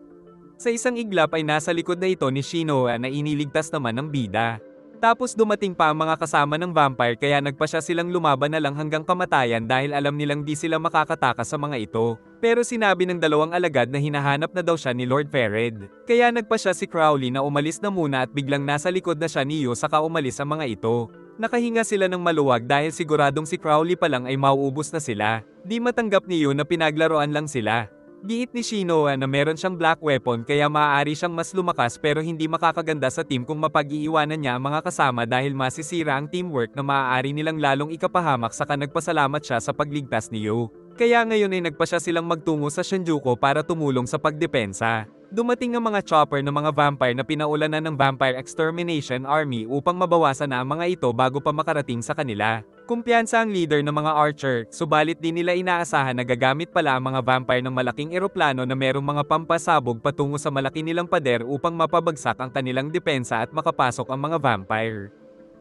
Sa isang iglap ay nasa likod na ito ni Shinoa na iniligtas naman ng bida. Tapos dumating pa ang mga kasama ng vampire kaya nagpasya silang lumaban na lang hanggang kamatayan dahil alam nilang di sila makakatakas sa mga ito. Pero sinabi ng dalawang alagad na hinahanap na daw siya ni Lord Fered. Kaya nagpasya si Crowley na umalis na muna at biglang nasa likod na siya ni Yu saka umalis ang mga ito. Nakahinga sila ng maluwag dahil siguradong si Crowley pa lang ay mauubos na sila. Di matanggap ni Yu na pinaglaruan lang sila. Giit ni Shinoa na meron siyang black weapon kaya maaari siyang mas lumakas pero hindi makakaganda sa team kung mapag-iiwanan niya ang mga kasama dahil masisira ang teamwork na maaari nilang lalong ikapahamak saka nagpasalamat siya sa pagligtas ni Yu. Kaya ngayon ay nagpasya silang magtungo sa Shinjuku para tumulong sa pagdepensa. Dumating ang mga chopper ng mga vampire na pinaulanan ng Vampire Extermination Army upang mabawasan na ang mga ito bago pa makarating sa kanila. Kumpiyansa ang leader ng mga archer, subalit di nila inaasahan na gagamit pala ang mga vampire ng malaking eroplano na merong mga pampasabog patungo sa malaki nilang pader upang mapabagsak ang kanilang depensa at makapasok ang mga vampire.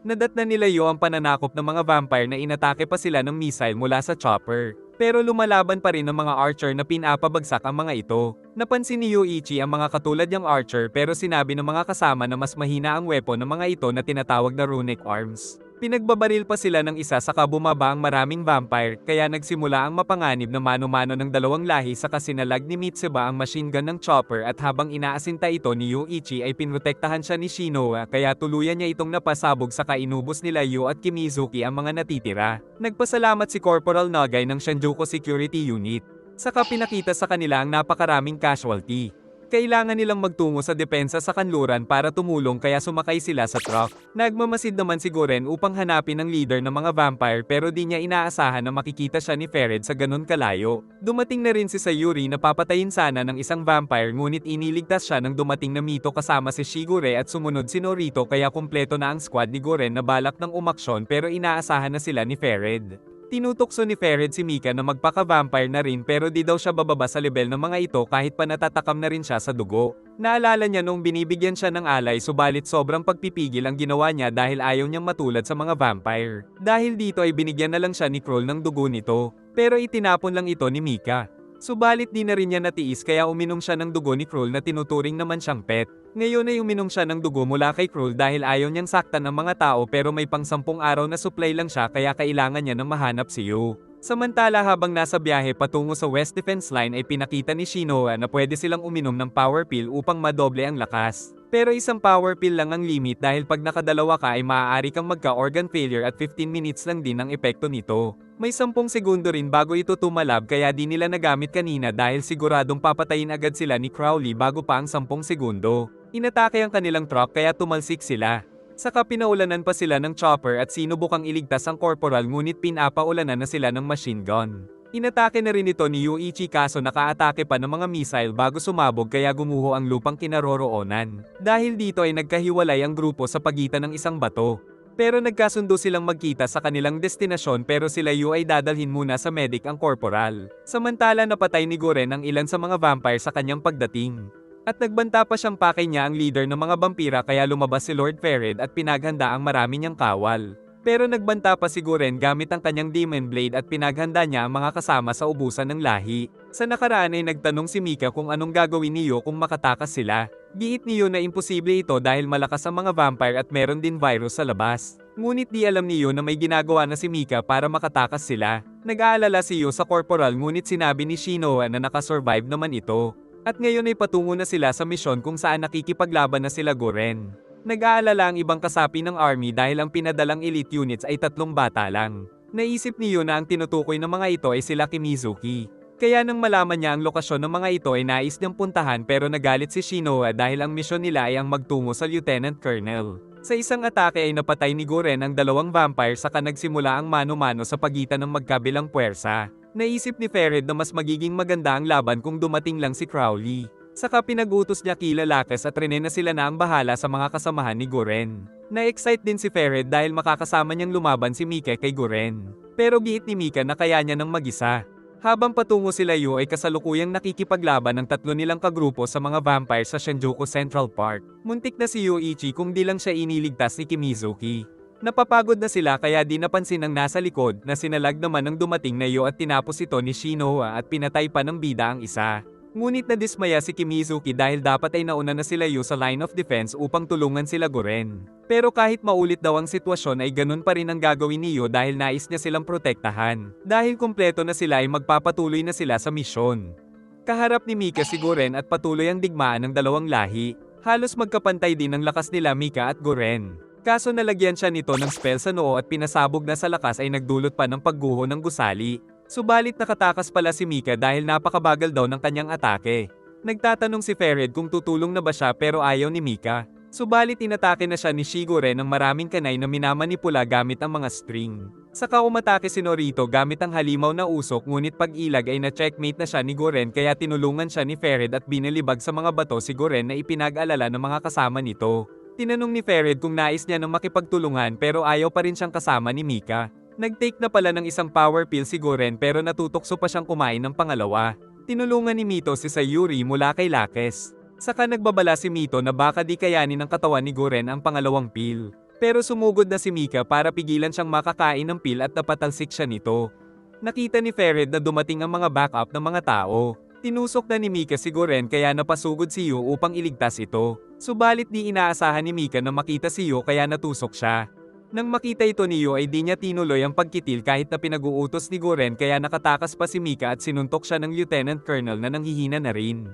Nadatnan nila Yu ang pananakop ng mga vampire na inatake pa sila ng missile mula sa chopper. Pero lumalaban pa rin ng mga archer na pinapabagsak ang mga ito. Napansin ni Yuichi ang mga katulad niyang archer pero sinabi ng mga kasama na mas mahina ang weapon ng mga ito na tinatawag na runic arms. Pinagbabaril pa sila ng isa saka bumaba ang maraming vampire kaya nagsimula ang mapanganib na mano-mano ng dalawang lahi saka sinalag ni Mitseba ang machine gun ng chopper at habang inaasinta ito ni Yuichi ay pinrotektahan siya ni Shinoa kaya tuluyan niya itong napasabog saka inubos nila Yu at Kimizuki ang mga natitira. Nagpasalamat si Corporal Nagay ng Shinjuku Security Unit. Saka pinakita sa kanila ang napakaraming casualty. Kailangan nilang magtungo sa depensa sa kanluran para tumulong kaya sumakay sila sa truck. Nagmamasid naman si Guren upang hanapin ang leader ng mga vampire pero di niya inaasahan na makikita siya ni Fered sa ganun kalayo. Dumating na rin si Sayuri na papatayin sana ng isang vampire ngunit iniligtas siya ng dumating na Mito kasama si Shigure at sumunod si Norito kaya kumpleto na ang squad ni Guren na balak ng umaksyon pero inaasahan na sila ni Fered. Tinutokso ni Fered si Mika na magpaka-vampire na rin pero di daw siya bababa sa level ng mga ito kahit pa natatakam na rin siya sa dugo. Naalala niya nung binibigyan siya ng alay subalit sobrang pagpipigil ang ginawa niya dahil ayaw niyang matulad sa mga vampire. Dahil dito ay binigyan na lang siya ni Kroll ng dugo nito, pero itinapon lang ito ni Mika. Subalit di na rin niya natiis kaya uminom siya ng dugo ni Kroll na tinuturing naman siyang pet. Ngayon ay uminom siya ng dugo mula kay Kroll dahil ayaw niyang saktan ng mga tao pero may pang 10 araw na supply lang siya kaya kailangan niya nang mahanap si Yu. Samantala habang nasa biyahe patungo sa West Defense Line ay pinakita ni Shinoa na pwede silang uminom ng power pill upang madoble ang lakas. Pero isang power pill lang ang limit dahil pag nakadalawa ka ay maaari kang magka-organ failure at 15 minutes lang din ang epekto nito. May 10 segundo rin bago ito tumalab kaya di nila nagamit kanina dahil siguradong papatayin agad sila ni Crowley bago pa ang 10 segundo. Inatake ang kanilang truck kaya tumalsik sila. Saka pinaulanan pa sila ng chopper at sinubukang iligtas ang corporal ngunit pinapaulanan na sila ng machine gun. Inatake na rin ito ni Yuichi kaso nakaatake pa ng mga missile bago sumabog kaya gumuho ang lupang kinaroroonan. Dahil dito ay nagkahiwalay ang grupo sa pagitan ng isang bato. Pero nagkasundo silang magkita sa kanilang destinasyon pero sila Yu ay dadalhin muna sa medic ang corporal. Samantala napatay ni Guren ang ilan sa mga vampire sa kanyang pagdating. At nagbanta pa siyang pakay niya ang leader ng mga vampira kaya lumabas si Lord Fered at pinaghanda ang marami niyang kawal. Pero nagbanta pa si Guren gamit ang kanyang Demon Blade at pinaghanda niya ang mga kasama sa ubusan ng lahi. Sa nakaraan ay nagtanong si Mika kung anong gagawin ni Yu kung makatakas sila. Giit ni Yu na imposible ito dahil malakas ang mga vampire at meron din virus sa labas. Ngunit di alam ni Yu na may ginagawa na si Mika para makatakas sila. Nag-aalala si Yu sa corporal ngunit sinabi ni Shinoa na nakasurvive naman ito. At ngayon ay patungo na sila sa misyon kung saan nakikipaglaban na sila Guren. Nag-aalala ang ibang kasapi ng army dahil ang pinadalang elite units ay 3 bata lang. Naisip ni Yu na ang tinutukoy ng mga ito ay sila Kimizuki. Kaya nang malaman niya ang lokasyon ng mga ito ay nais niyang puntahan pero nagalit si Shinoa dahil ang misyon nila ay ang magtungo sa Lieutenant Colonel. Sa isang atake ay napatay ni Guren ang 2 vampire saka nagsimula ang mano-mano sa pagitan ng magkabilang puwersa. Naisip ni Fered na mas magiging maganda ang laban kung dumating lang si Crowley. Saka pinag-utos niya kila Lakes at Rene na sila na ang bahala sa mga kasamahan ni Guren. Na-excite din si Fered dahil makakasama niyang lumaban si Mika kay Guren. Pero giit ni Mika na kaya niya ng mag-isa. Habang patungo sila Yu ay kasalukuyang nakikipaglaban ng 3 nilang kagrupo sa mga vampire sa Shinjuku Central Park. Muntik na si Yuichi kung di lang siya iniligtas ni Kimizuki. Napapagod na sila kaya di napansin ang nasa likod na sinalag naman ng dumating na Yu at tinapos ito ni Shinoa at pinatay pa ng bida ang isa. Ngunit nadismaya si Kimizuki dahil dapat ay nauna na sila Yu sa line of defense upang tulungan sila Guren. Pero kahit maulit daw ang sitwasyon ay ganun pa rin ang gagawin ni Yu dahil nais niya silang protektahan. Dahil kumpleto na sila ay magpapatuloy na sila sa misyon. Kaharap ni Mika si Guren at patuloy ang digmaan ng 2 lahi. Halos magkapantay din ang lakas nila Mika at Guren. Kaso nalagyan siya nito ng spell sa noo at pinasabog na sa lakas ay nagdulot pa ng pagguho ng gusali. Subalit nakatakas pala si Mika dahil napakabagal daw ng kanyang atake. Nagtatanong si Fered kung tutulong na ba siya pero ayaw ni Mika. Subalit inatake na siya ni Shigure ng maraming kanay na minamanipula gamit ang mga string. Saka umatake si Norito gamit ang halimaw na usok ngunit pag-ilag ay na-checkmate na siya ni Guren kaya tinulungan siya ni Fered at binilibag sa mga bato si Guren na ipinag-alala ng mga kasama nito. Tinanong ni Fered kung nais niya ng makipagtulungan pero ayaw pa rin siyang kasama ni Mika. Nag-take na pala ng isang power pill si Guren pero natutokso pa siyang kumain ng pangalawa. Tinulungan ni Mito si Sayuri mula kay Lakes. Saka nagbabala si Mito na baka di kayanin ng katawan ni Guren ang pangalawang pill. Pero sumugod na si Mika para pigilan siyang makakain ng pill at napatalsik siya nito. Nakita ni Fered na dumating ang mga backup ng mga tao. Tinusok na ni Mika si Guren kaya napasugod si Yu upang iligtas ito. Subalit di inaasahan ni Mika na makita si Yu kaya natusok siya. Nang makita ito ni Yu ay di niya tinuloy ang pagkitil kahit na pinag-uutos ni Guren kaya nakatakas pa si Mika at sinuntok siya ng Lieutenant Colonel na nanghihina na rin.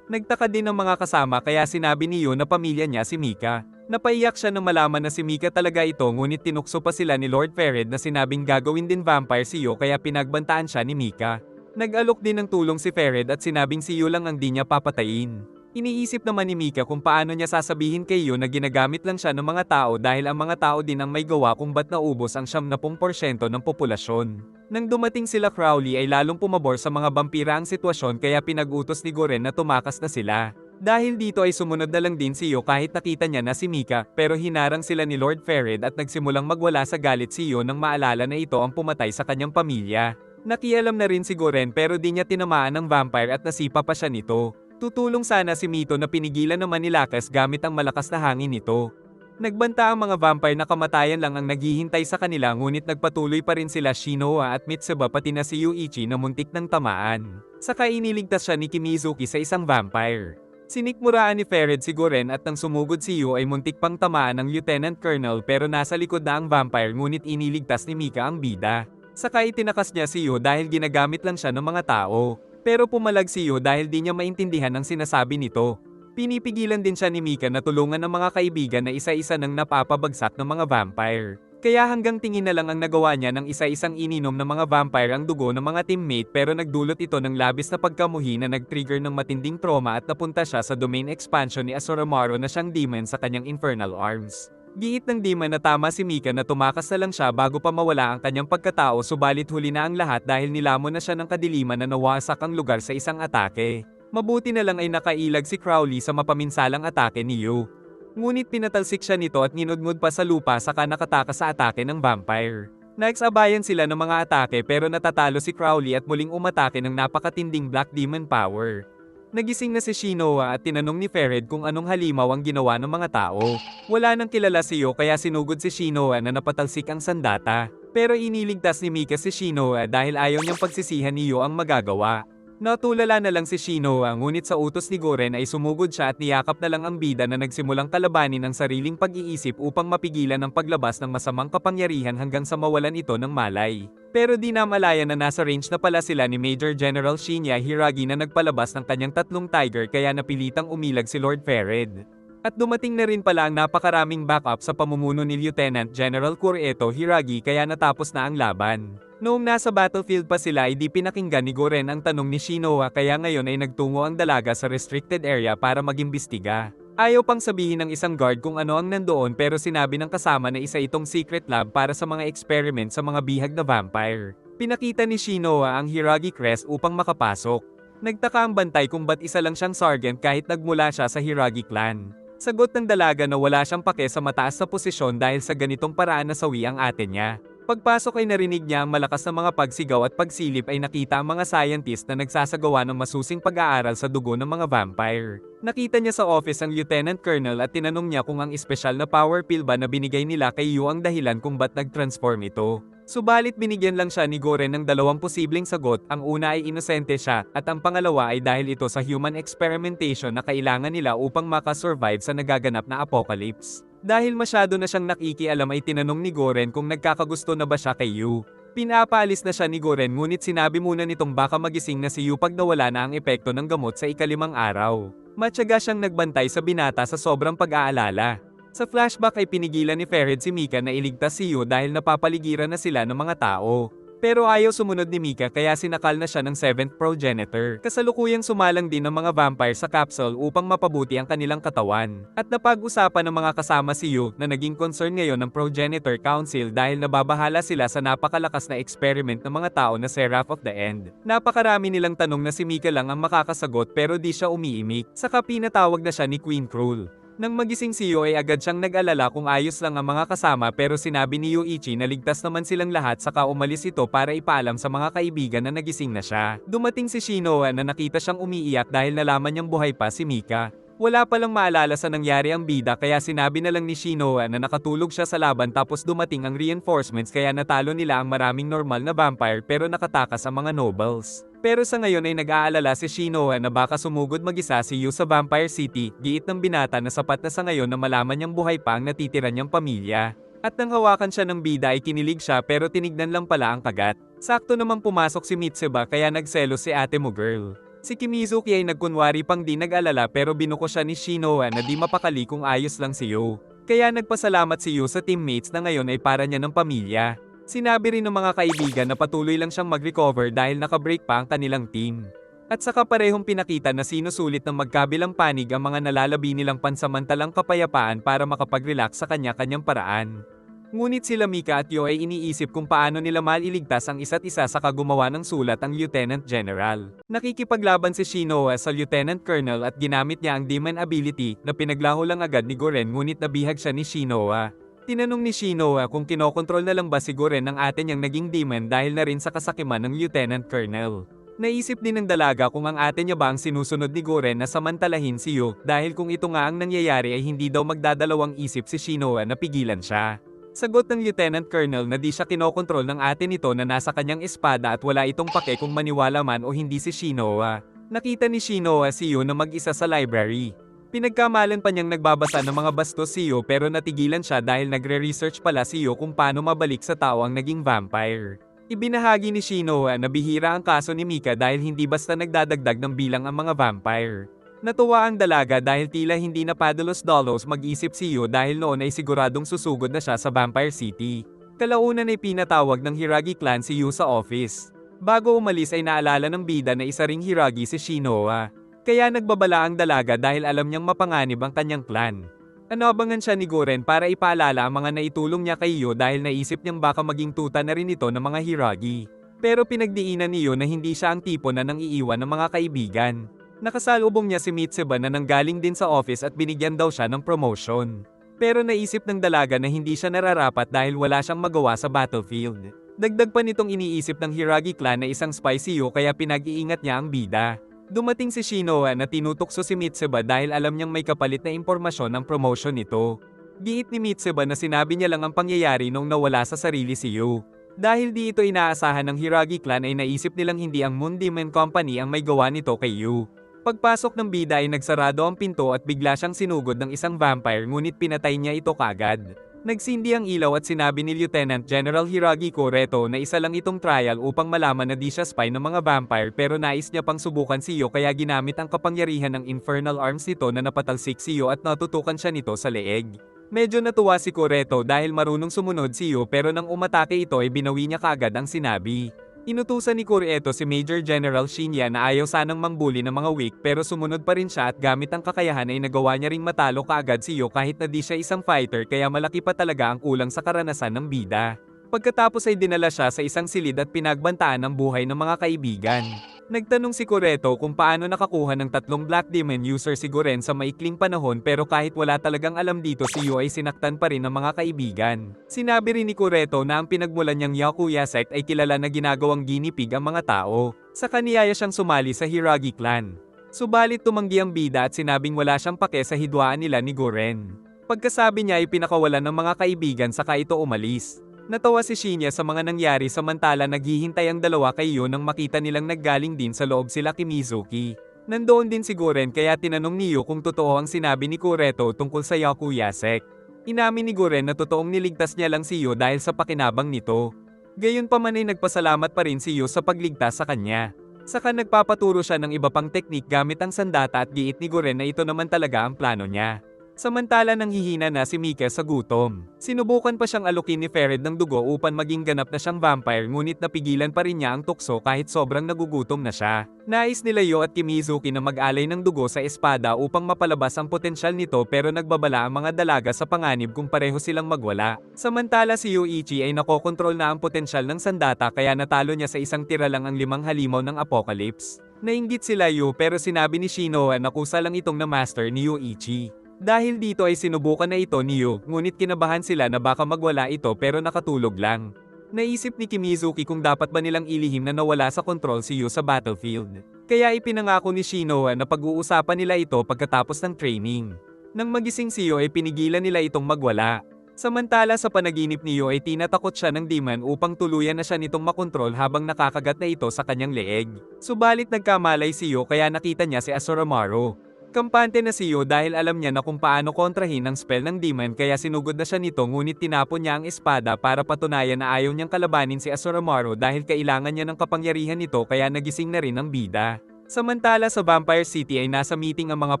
Nagtaka din ng mga kasama kaya sinabi ni Yu na pamilya niya si Mika. Napaiyak siya nang malaman na si Mika talaga ito ngunit tinukso pa sila ni Lord Fered na sinabing gagawin din vampire si Yu kaya pinagbantaan siya ni Mika. Nag-alok din ng tulong si Fered at sinabing si Yu lang ang di niya papatayin. Iniisip naman ni Mika kung paano niya sasabihin kay Yu na ginagamit lang siya ng mga tao dahil ang mga tao din ang may gawa kung ba't naubos ang 70% ng populasyon. Nang dumating sila Crowley ay lalong pumabor sa mga vampira ang sitwasyon kaya pinag-utos ni Goren na tumakas na sila. Dahil dito ay sumunod na lang din si Yu kahit nakita niya na si Mika pero hinarang sila ni Lord Ferid at nagsimulang magwala sa galit si Yu nang maalala na ito ang pumatay sa kanyang pamilya. Nakialam na rin si Goren pero di niya tinamaan ng vampire at nasipa pa siya nito. Tutulong sana si Mito na pinigilan naman ni Lakas gamit ang malakas na hangin nito. Nagbanta ang mga vampire na kamatayan lang ang naghihintay sa kanila ngunit nagpatuloy pa rin sila Shinoa at Mitsuba pati na si Yuichi na muntik ng tamaan. Saka iniligtas siya ni Kimizuki sa isang vampire. Sinikmuraan ni Ferid si Goren at nang sumugod si Yu ay muntik pang tamaan ng Lieutenant Colonel pero nasa likod na ang vampire ngunit iniligtas ni Mika ang bida. Saka itinakas niya si Yu dahil ginagamit lang siya ng mga tao. Pero pumalag si Yu dahil di niya maintindihan ang sinasabi nito. Pinipigilan din siya ni Mika na tulungan ng mga kaibigan na isa-isa nang napapabagsak ng mga vampire. Kaya hanggang tingin na lang ang nagawa niya ng isa-isang ininom ng mga vampire ang dugo ng mga teammate pero nagdulot ito ng labis na pagkamuhi na nag-trigger ng matinding trauma at napunta siya sa domain expansion ni Asuramaru na siyang demon sa kanyang infernal arms. Giit ng demon na tama si Mika na tumakas na lang siya bago pa mawala ang kanyang pagkatao subalit huli na ang lahat dahil nilamon na siya ng kadiliman na nawasak ang lugar sa isang atake. Mabuti na lang ay nakailag si Crowley sa mapaminsalang atake ni Yu. Ngunit pinatalsik siya nito at ninudngod pa sa lupa saka nakatakas sa atake ng vampire. Naiksabayan sila ng mga atake pero natatalo si Crowley at muling umatake ng napakatinding Black Demon power. Nagising na si Shinoa at tinanong ni Ferid kung anong halimaw ang ginawa ng mga tao. Wala nang kilala si Yu kaya sinugod si Shinoa na napatalsik ang sandata. Pero iniligtas ni Mika si Shinoa dahil ayaw niyang pagsisihan ni Yu ang magagawa. Natulala na lang si Shinoa ngunit sa utos ni Goren ay sumugod siya at niyakap na lang ang bida na nagsimulang kalabanin ang sariling pag-iisip upang mapigilan ang paglabas ng masamang kapangyarihan hanggang sa mawalan ito ng malay. Pero di na malaya na nasa range na pala sila ni Major General Shinya Hiragi na nagpalabas ng kanyang tatlong tiger kaya napilitang umilag si Lord Ferid. At dumating na rin pala ang napakaraming backup sa pamumuno ni Lieutenant General Kureto Hiragi kaya natapos na ang laban. Noong nasa battlefield pa sila ay di pinakinggan ni Goren ang tanong ni Shinoa kaya ngayon ay nagtungo ang dalaga sa restricted area para mag-imbestiga. Ayaw pang sabihin ng isang guard kung ano ang nandoon pero sinabi ng kasama na isa itong secret lab para sa mga experiment sa mga bihag na vampire. Pinakita ni Shinoa ang Hiragi crest upang makapasok. Nagtaka ang bantay kung ba't isa lang siyang sergeant kahit nagmula siya sa Hiragi clan. Sagot ng dalaga na wala siyang pake sa mataas na posisyon dahil sa ganitong paraan nasawi ang ate niya. Pagpasok ay narinig niya ang malakas na mga pagsigaw at pagsilip ay nakita ang mga scientist na nagsasagawa ng masusing pag-aaral sa dugo ng mga vampire. Nakita niya sa office ang Lieutenant Colonel at tinanong niya kung ang espesyal na power pill ba na binigay nila kay Yu ang dahilan kung ba't nag-transform ito. Subalit binigyan lang siya ni Goren ng dalawang posibleng sagot, ang una ay inosente siya, at ang pangalawa ay dahil ito sa human experimentation na kailangan nila upang makasurvive sa nagaganap na apocalypse. Dahil masyado na siyang nakikialam ay tinanong ni Goren kung nagkakagusto na ba siya kay Yu. Pinapaalis na siya ni Goren ngunit sinabi muna nitong baka magising na si Yu pag nawala na ang epekto ng gamot sa ikalimang araw. Matyaga siyang nagbantay sa binata sa sobrang pag-aalala. Sa flashback ay pinigilan ni Ferid si Mika na iligtas si Yu dahil napapaligiran na sila ng mga tao. Pero ayaw sumunod ni Mika kaya sinakal na siya ng 7th progenitor. Kasalukuyang sumalang din ng mga vampire sa capsule upang mapabuti ang kanilang katawan. At napag-usapan ng mga kasama si Yu na naging concern ngayon ng progenitor council dahil nababahala sila sa napakalakas na experiment ng mga tao na Seraph of the End. Napakarami nilang tanong na si Mika lang ang makakasagot pero di siya umiimik. Saka pinatawag na siya ni Queen Cruel. Nang magising si Yu ay agad siyang nag-alala kung ayos lang ang mga kasama pero sinabi ni Yuichi na ligtas naman silang lahat saka umalis ito para ipaalam sa mga kaibigan na nagising na siya. Dumating si Shinoa na nakita siyang umiiyak dahil nalaman niyang buhay pa si Mika. Wala palang maalala sa nangyari ang bida kaya sinabi na lang ni Shinoa na nakatulog siya sa laban tapos dumating ang reinforcements kaya natalo nila ang maraming normal na vampire pero nakatakas ang mga nobles. Pero sa ngayon ay nag-aalala si Shinoa na baka sumugod mag-isa si Yu sa Vampire City, giit ng binata na sapat na sa ngayon na malaman niyang buhay pa ang natitira niyang pamilya. At nang hawakan siya ng bida ay kinilig siya pero tinignan lang pala ang kagat. Sakto naman pumasok si Mitsuba kaya nagselos si ate mo girl. Si Kimizuki ay nagkunwari pang di nag-alala pero binuko siya ni Shinoa na di mapakali kung ayos lang si Yu. Kaya nagpasalamat si Yu sa teammates na ngayon ay para niya ng pamilya. Sinabi rin ng mga kaibigan na patuloy lang siyang mag-recover dahil nakabreak pa ang kanilang team. At saka parehong pinakita na sinusulit ng magkabilang panig ang mga nalalabi nilang pansamantalang kapayapaan para makapag-relax sa kanya-kanyang paraan. Ngunit sila Mika at Yo ay iniisip kung paano nila mailigtas ang isa't isa sa gumawa ng sulat ang Lieutenant General. Nakikipaglaban si Shinoa sa Lieutenant Colonel at ginamit niya ang demon ability na pinaglaho lang agad ni Goren ngunit nabihag siya ni Shinoa. Tinanong ni Shinoa kung kinokontrol na lang ba si Goren ang ate niyang naging demon dahil na rin sa kasakiman ng Lieutenant Colonel. Naisip din ng dalaga kung ang ate niya ba ang sinusunod ni Goren na samantalahin si Yo dahil kung ito nga ang nangyayari ay hindi daw magdadalawang isip si Shinoa na pigilan siya. Sagot ng Lieutenant Colonel na di siya kinokontrol ng ate nito na nasa kanyang espada at wala itong pake kung maniwala man o hindi si Shinoa. Nakita ni Shinoa si Yo na mag-isa sa library. Pinagkamalan pa niyang nagbabasa ng mga bastos si Yo pero natigilan siya dahil nagre-research pala si Yo kung paano mabalik sa tao ang naging vampire. Ibinahagi ni Shinoa na bihira ang kaso ni Mika dahil hindi basta nagdadagdag ng bilang ang mga vampire. Natuwa ang dalaga dahil tila hindi na padalos-dalos mag-isip si Yo dahil noon ay siguradong susugod na siya sa Vampire City. Kalaunan ay pinatawag ng Hiragi clan si Yo sa office. Bago umalis ay naalala ng bida na isa ring Hiragi si Shinoa. Kaya nagbabala ang dalaga dahil alam niyang mapanganib ang kanyang clan. Anabangan siya ni Goren para ipaalala ang mga naitulong niya kay Yo dahil naisip niyang baka maging tuta na rin ito ng mga Hiragi. Pero pinagdiinan ni Yo na hindi siya ang tipo na nang iiwan ng mga kaibigan. Nakasalubong niya si Mitsuba na nanggaling din sa office at binigyan daw siya ng promotion. Pero naisip ng dalaga na hindi siya nararapat dahil wala siyang magawa sa battlefield. Dagdag pa nitong iniisip ng Hiragi clan na isang spy si Yo kaya pinag-iingat niya ang bida. Dumating si Shinoa na tinutukso si Mitsuba dahil alam niyang may kapalit na impormasyon ang promotion nito. Giit ni Mitsuba na sinabi niya lang ang pangyayari nung nawala sa sarili si Yo. Dahil di ito inaasahan ng Hiragi clan ay naisip nilang hindi ang Moon Demon Company ang may gawa nito kay Yo. Pagpasok ng bida ay nagsarado ang pinto at bigla siyang sinugod ng isang vampire ngunit pinatay niya ito kagad. Nagsindi ang ilaw at sinabi ni Lieutenant General Hiragi Koreto na isa lang itong trial upang malaman na di siya spy ng mga vampire pero nais niya pang subukan si Yo kaya ginamit ang kapangyarihan ng infernal arms nito na napatalsik si Yo at natutukan siya nito sa leeg. Medyo natuwa si Koreto dahil marunong sumunod si Yo pero nang umatake ito ay binawi niya kaagad ang sinabi. Inutusan ni Koreto si Major General Shinya na ayaw sanang mangbuli ng mga weak pero sumunod pa rin siya at gamit ang kakayahan ay nagawa niya ring matalo kaagad si Yo kahit na di siya isang fighter kaya malaki pa talaga ang kulang sa karanasan ng bida. Pagkatapos ay dinala siya sa isang silid at pinagbantaan ang buhay ng mga kaibigan. Nagtanong si Koreto kung paano nakakuha ng 3 Black Demon user si Goren sa maikling panahon pero kahit wala talagang alam dito si Yo ay sinaktan pa rin ng mga kaibigan. Sinabi rin ni Koreto na ang pinagmulan niyang Yakuya sect ay kilala na ginagawang ginipig ang mga tao. Sa kaniyaya siyang sumali sa Hiragi clan. Subalit tumanggi ang bida at sinabing wala siyang pake sa hidwaan nila ni Goren. Pagkasabi niya ay pinakawalan ng mga kaibigan saka ito umalis. Natawa si Shinya sa mga nangyari samantala naghihintay ang dalawa kay Yo nang makita nilang naggaling din sa loob sila Kimizuki. Nandoon din si Goren kaya tinanong ni Yo kung totoo ang sinabi ni Koreto tungkol sa Yakuya sect. Inamin ni Goren na totoong niligtas niya lang si Yo dahil sa pakinabang nito. Gayunpaman ay nagpasalamat pa rin si Yo sa pagligtas sa kanya. Saka nagpapaturo siya ng iba pang teknik gamit ang sandata at giit ni Goren na ito naman talaga ang plano niya. Samantala nanghihina na si Mika sa gutom. Sinubukan pa siyang alukin ni Fered ng dugo upang maging ganap na siyang vampire ngunit napigilan pa rin niya ang tukso kahit sobrang nagugutom na siya. Nais nila Yo at Kimizuki na mag-alay ng dugo sa espada upang mapalabas ang potensyal nito pero nagbabala ang mga dalaga sa panganib kung pareho silang magwala. Samantala si Yoichi ay nakokontrol na ang potensyal ng sandata kaya natalo niya sa isang tira lang ang 5 halimaw ng Apocalypse. Nainggit sila Yo pero sinabi ni Shinoa na kusa lang itong na-master ni Yoichi. Dahil dito ay sinubukan na ito ni Yo, ngunit kinabahan sila na baka magwala ito pero nakatulog lang. Naisip ni Kimizuki kung dapat ba nilang ilihim na nawala sa kontrol si Yo sa battlefield. Kaya ipinangako ni Shinoa na pag-uusapan nila ito pagkatapos ng training. Nang magising si Yo ay pinigilan nila itong magwala. Samantala sa panaginip ni Yo ay tinatakot siya ng demon upang tuluyan na siya nitong makontrol habang nakakagat na ito sa kanyang leeg. Subalit nagkamalay si Yo kaya nakita niya si Asuramaru. Kampante na si Yo dahil alam niya na kung paano kontrahin ang spell ng demon kaya sinugod na siya nito ngunit tinapon niya ang espada para patunayan na ayaw niyang kalabanin si Asuramaru dahil kailangan niya ng kapangyarihan nito kaya nagising na rin ang bida. Samantala sa Vampire City ay nasa meeting ang mga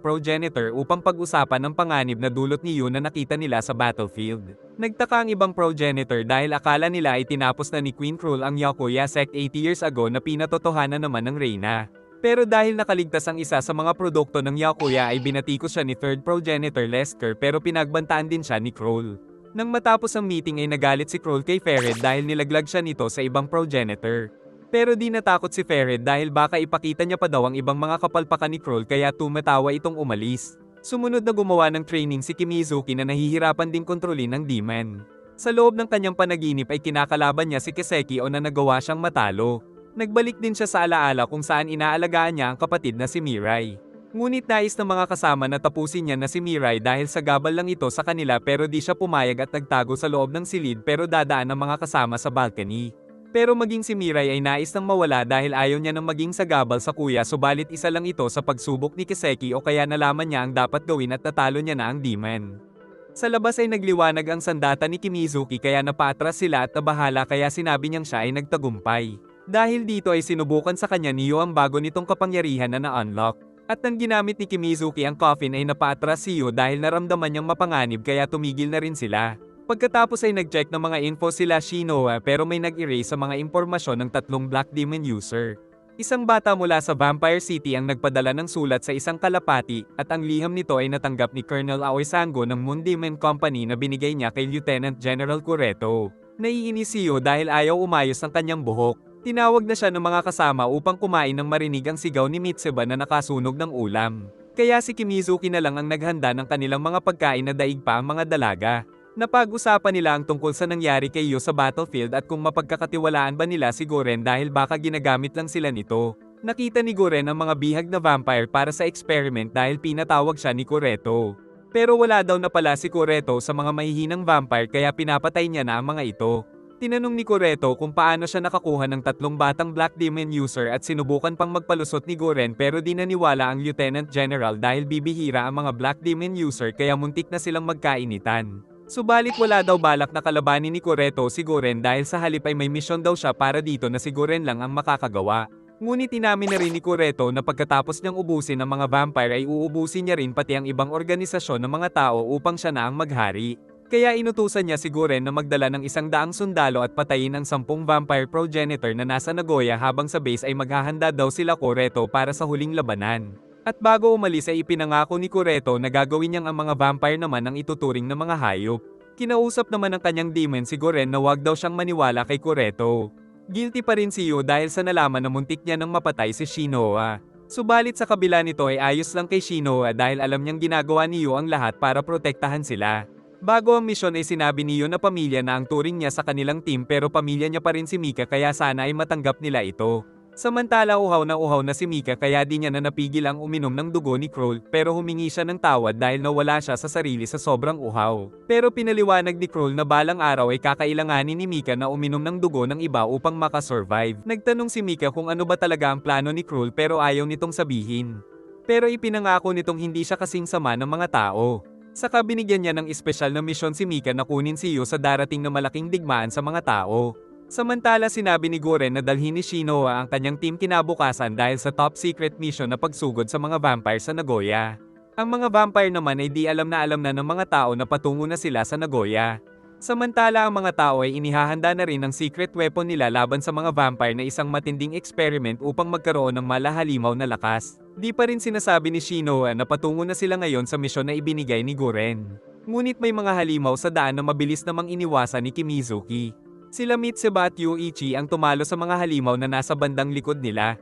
progenitor upang pag-usapan ang panganib na dulot ni Yo na nakita nila sa battlefield. Nagtaka ang ibang progenitor dahil akala nila ay tinapos na ni Queen Cruel ang Yakuya sect 80 years ago na pinatotohanan naman ng Reyna. Pero dahil nakaligtas ang isa sa mga produkto ng Yakuya ay binatikos siya ni third progenitor Lesker pero pinagbantaan din siya ni Kroll. Nang matapos ang meeting ay nagalit si Kroll kay Fered dahil nilaglag siya nito sa ibang progenitor. Pero di natakot si Fered dahil baka ipakita niya pa daw ang ibang mga kapalpakan ni Kroll kaya tumatawa itong umalis. Sumunod na gumawa ng training si Kimizuki na nahihirapan ding kontrolin ng demon. Sa loob ng kanyang panaginip ay kinakalaban niya si Kiseki o na nagawa siyang matalo. Nagbalik din siya sa alaala kung saan inaalagaan niya ang kapatid na si Mirai. Ngunit nais ng mga kasama na tapusin niya na si Mirai dahil sagabal lang ito sa kanila pero di siya pumayag at nagtago sa loob ng silid pero dadaan ang mga kasama sa balcony. Pero maging si Mirai ay nais nang mawala dahil ayaw niya nang maging sagabal sa kuya subalit isa lang ito sa pagsubok ni Kiseki o kaya nalaman niya ang dapat gawin at natalo niya na ang demon. Sa labas ay nagliwanag ang sandata ni Kimizuki kaya napaatras sila at nabahala kaya sinabi niyang siya ay nagtagumpay. Dahil dito ay sinubukan sa kanya ni Yo ang bago nitong kapangyarihan na na-unlock. At nang ginamit ni Kimizuki ang coffin ay napaatras si Yo dahil naramdaman niyang mapanganib kaya tumigil na rin sila. Pagkatapos ay nag-check ng mga info sila Shinoa pero may nag-erase sa mga impormasyon ng tatlong Black Demon user. Isang bata mula sa Vampire City ang nagpadala ng sulat sa isang kalapati at ang liham nito ay natanggap ni Colonel Aoi Sango ng Moon Demon Company na binigay niya kay Lieutenant General Kureto. Naiinis si Yo dahil ayaw umayos ang kanyang buhok. Tinawag na siya ng mga kasama upang kumain ng marinig ang sigaw ni Mitsuba na nakasunog ng ulam. Kaya si Kimizuki na lang ang naghanda ng kanilang mga pagkain na daig pa ang mga dalaga. Napag-usapan nila ang tungkol sa nangyari kay Yo sa battlefield at kung mapagkakatiwalaan ba nila si Goren dahil baka ginagamit lang sila nito. Nakita ni Goren ang mga bihag na vampire para sa experiment dahil pinatawag siya ni Kureto. Pero wala daw na pala si Kureto sa mga mahihinang vampire kaya pinapatay niya na ang mga ito. Tinanong ni Kureto kung paano siya nakakuha ng tatlong batang Black Demon user at sinubukan pang magpalusot ni Goren pero di naniwala ang Lieutenant General dahil bibihira ang mga Black Demon user kaya muntik na silang magkainitan. Subalit wala daw balak na kalabanin ni Kureto si Goren dahil sa halip ay may misyon daw siya para dito na si Goren lang ang makakagawa. Ngunit inamin na rin ni Kureto na pagkatapos niyang ubusin ang mga vampire ay uubusin niya rin pati ang ibang organisasyon ng mga tao upang siya na ang maghari. Kaya inutusan niya si Goren na magdala ng 100 sundalo at patayin ang 10 vampire progenitor na nasa Nagoya habang sa base ay maghahanda daw sila Kureto para sa huling labanan. At bago umalis ay ipinangako ni Kureto na gagawin niyang ang mga vampire naman ang ituturing na mga hayop. Kinausap naman ng kanyang demon si Goren na wag daw siyang maniwala kay Kureto. Guilty pa rin si Yo dahil sa nalaman na muntik niya nang mapatay si Shinoa. Subalit sa kabila nito ay ayos lang kay Shinoa dahil alam niyang ginagawa ni Yo ang lahat para protektahan sila. Bago ang misyon ay sinabi ni Yo na pamilya na ang turing niya sa kanilang team pero pamilya niya pa rin si Mika kaya sana ay matanggap nila ito. Samantala uhaw na si Mika kaya di niya na napigil ang uminom ng dugo ni Kroll pero humingi siya ng tawad dahil nawala siya sa sarili sa sobrang uhaw. Pero pinaliwanag ni Kroll na balang araw ay kakailanganin ni Mika na uminom ng dugo ng iba upang makasurvive. Nagtanong si Mika kung ano ba talaga ang plano ni Kroll pero ayaw nitong sabihin. Pero ipinangako nitong hindi siya kasing sama ng mga tao. Saka binigyan niya ng espesyal na misyon si Mika na kunin si Yo sa darating na malaking digmaan sa mga tao. Samantala sinabi ni Goren na dalhin ni Shinoa ang kanyang team kinabukasan dahil sa top secret mission na pagsugod sa mga vampire sa Nagoya. Ang mga vampire naman ay di alam na ng mga tao na patungo na sila sa Nagoya. Samantala ang mga tao ay inihahanda na rin ang secret weapon nila laban sa mga vampire na isang matinding experiment upang magkaroon ng malahalimaw na lakas. Di pa rin sinasabi ni Shinoa na patungo na sila ngayon sa misyon na ibinigay ni Goren. Ngunit may mga halimaw sa daan na mabilis namang iniwasan ni Kimizuki. Sila Mitsuba at Yuichi ang tumalo sa mga halimaw na nasa bandang likod nila.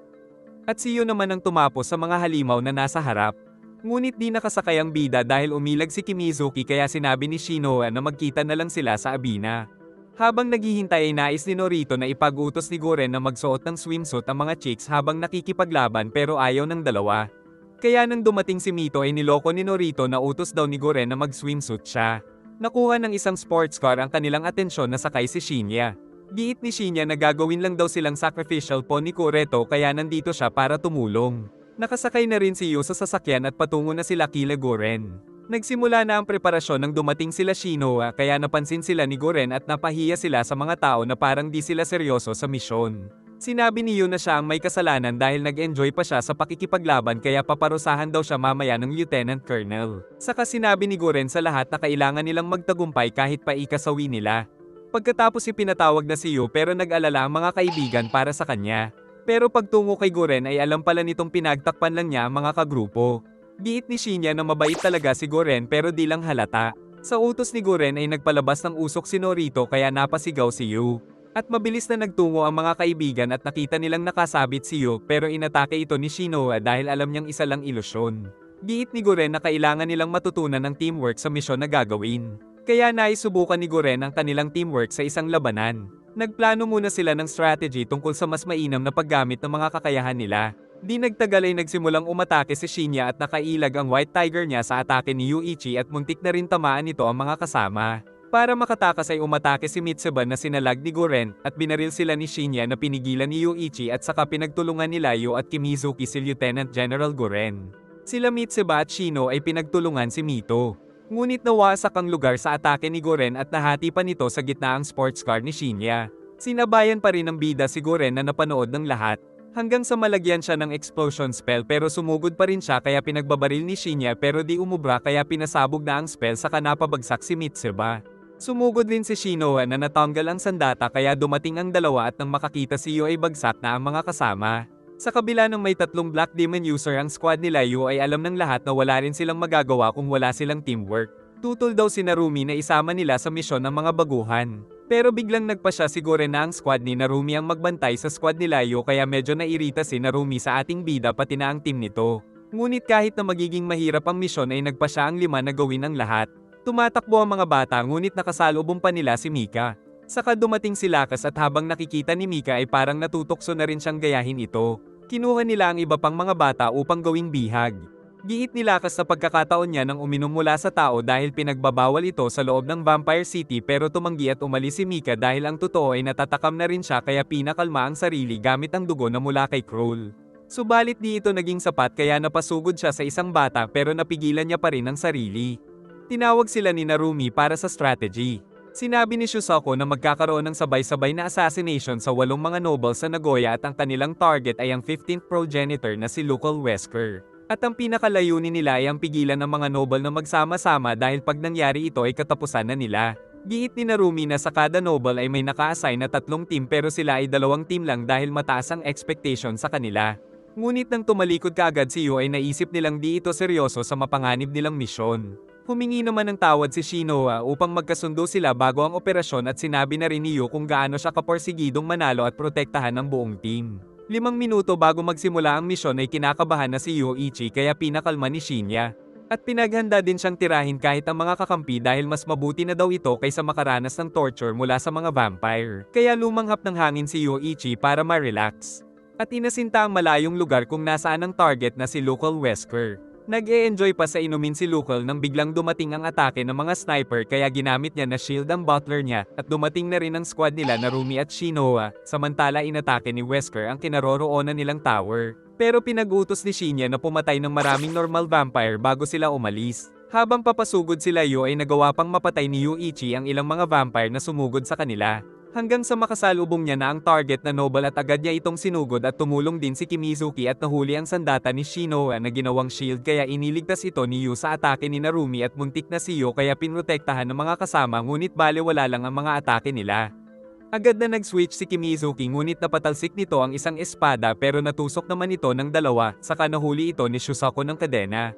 At si Yo naman ang tumapos sa mga halimaw na nasa harap. Ngunit di nakasakay ang bida dahil umilag si Kimizuki kaya sinabi ni Shinoa na magkita na lang sila sa Abina. Habang naghihintay ay nais ni Norito na ipag-utos ni Goren na magsuot ng swimsuit ang mga chicks habang nakikipaglaban pero ayaw ng dalawa. Kaya nang dumating si Mito ay niloko ni Norito na utos daw ni Goren na mag-swimsuit siya. Nakuha ng isang sports car ang kanilang atensyon na sakay si Shinya. Giit ni Shinya na gagawin lang daw silang sacrificial pawn ni Kureto kaya nandito siya para tumulong. Nakasakay na rin si Yo sa sasakyan at patungo na sila kila Goren. Nagsimula na ang preparasyon nang dumating sila Shinoa kaya napansin sila ni Goren at napahiya sila sa mga tao na parang di sila seryoso sa misyon. Sinabi ni Yo na siya ang may kasalanan dahil nag-enjoy pa siya sa pakikipaglaban kaya paparusahan daw siya mamaya ng Lieutenant Colonel. Saka sinabi ni Goren sa lahat na kailangan nilang magtagumpay kahit pa ikasawi nila. Pagkatapos ipinatawag na si Yo pero nag-alala ang mga kaibigan para sa kanya. Pero pagtungo kay Goren ay alam pala nitong pinagtakpan lang niya ang mga kagrupo. Giit ni Shinya na mabait talaga si Goren pero di lang halata. Sa utos ni Goren ay nagpalabas ng usok si Norito kaya napasigaw si Yu. At mabilis na nagtungo ang mga kaibigan at nakita nilang nakasabit si Yu pero inatake ito ni Shinoa dahil alam niyang isa lang ilusyon. Giit ni Goren na kailangan nilang matutunan ng teamwork sa misyon na gagawin. Kaya naisubukan ni Goren ang kanilang teamwork sa isang labanan. Nagplano muna sila ng strategy tungkol sa mas mainam na paggamit ng mga kakayahan nila. Di nagtagal ay nagsimulang umatake si Shinya at nakailag ang White Tiger niya sa atake ni Yuichi at muntik na rin tamaan nito ang mga kasama. Para makatakas ay umatake si Mitsuba na sinalag ni Goren at binaril sila ni Shinya na pinigilan ni Yuichi at saka pinagtulungan nila Yu at Kimizuki si Lieutenant General Goren. Sila Mitsuba at Shino ay pinagtulungan si Mito. Ngunit nawasak ang lugar sa atake ni Goren at nahati pa nito sa gitna ang sports car ni Shinya. Sinabayan pa rin ng bida si Goren na napanood ng lahat. Hanggang sa malagyan siya ng explosion spell pero sumugod pa rin siya kaya pinagbabaril ni Shinya pero di umubra kaya pinasabog na ang spell saka napabagsak si Mitsuba. Sumugod din si Shinoa na natanggal ang sandata kaya dumating ang dalawa at nang makakita si Yu ay bagsak na ang mga kasama. Sa kabila ng may tatlong Black Demon user ang squad nila Yu ay alam ng lahat na wala rin silang magagawa kung wala silang teamwork. Tutol daw si Narumi na isama nila sa misyon ng mga baguhan. Pero biglang nagpa siya si Goren na ang squad ni Narumi ang magbantay sa squad nila Yu kaya medyo nairita si Narumi sa ating bida pati na ang team nito. Ngunit kahit na magiging mahirap ang misyon ay nagpa siya ang 5 na gawin ang lahat. Tumatakbo ang mga bata ngunit nakasalubong pa nila si Mika. Saka dumating si Lakas at habang nakikita ni Mika ay parang natutokso na rin siyang gayahin ito. Kinuha nila ang iba pang mga bata upang gawing bihag. Giit ni Lakas sa pagkakataon niya nang uminom mula sa tao dahil pinagbabawal ito sa loob ng Vampire City pero tumanggi at umalis si Mika dahil ang totoo ay natatakam na rin siya kaya pinakalma ang sarili gamit ang dugo na mula kay Kroll. Subalit di ito naging sapat kaya napasugod siya sa isang bata pero napigilan niya pa rin ang sarili. Tinawag sila ni Narumi para sa strategy. Sinabi ni Shusako na magkakaroon ng sabay-sabay na assassination sa 8 mga nobles sa Nagoya at ang kanilang target ay ang 15th progenitor na si Lucal Wesker. At ang pinakalayunin nila ay ang pigilan ng mga noble na magsama-sama dahil pag nangyari ito ay katapusan na nila. Giit ni Narumi na sa kada noble ay may naka-assign na 3 team pero sila ay 2 team lang dahil mataas ang expectation sa kanila. Ngunit nang tumalikod kaagad si Yu ay naisip nilang di ito seryoso sa mapanganib nilang misyon. Humingi naman ng tawad si Shinoa upang magkasundo sila bago ang operasyon at sinabi na rin ni Yu kung gaano siya kaporsigidong manalo at protektahan ng buong team. 5 minuto bago magsimula ang misyon ay kinakabahan na si Yuichi kaya pinakalma ni Shinya. At pinaghanda din siyang tirahin kahit ang mga kakampi dahil mas mabuti na daw ito kaysa makaranas ng torture mula sa mga vampire. Kaya lumanghap ng hangin si Yuichi para ma-relax. At inasinta ang malayong lugar kung nasaan ang target na si Lucal Wesker. Nag-e-enjoy pa sa inumin si Lucal nang biglang dumating ang atake ng mga sniper kaya ginamit niya na shield ang butler niya at dumating na rin ang squad nila na Rumi at Shinoa, samantala inatake ni Wesker ang kinaroroonan nilang tower. Pero pinag-utos ni Shinya na pumatay ng maraming normal vampire bago sila umalis. Habang papasugod sila Yu ay nagawa pang mapatay ni Yuichi ang ilang mga vampire na sumugod sa kanila. Hanggang sa makasalubong niya na ang target na noble at agad niya itong sinugod at tumulong din si Kimizuki at nahuli ang sandata ni Shinoa na ginawang shield kaya iniligtas ito ni Yu sa atake ni Narumi at muntik na si Yu kaya pinrotektahan ng mga kasama ngunit balewala lang ang mga atake nila. Agad na nag-switch si Kimizuki ngunit napatalsik nito ang isang espada pero natusok naman ito ng 2 saka nahuli ito ni Shusako ng kadena.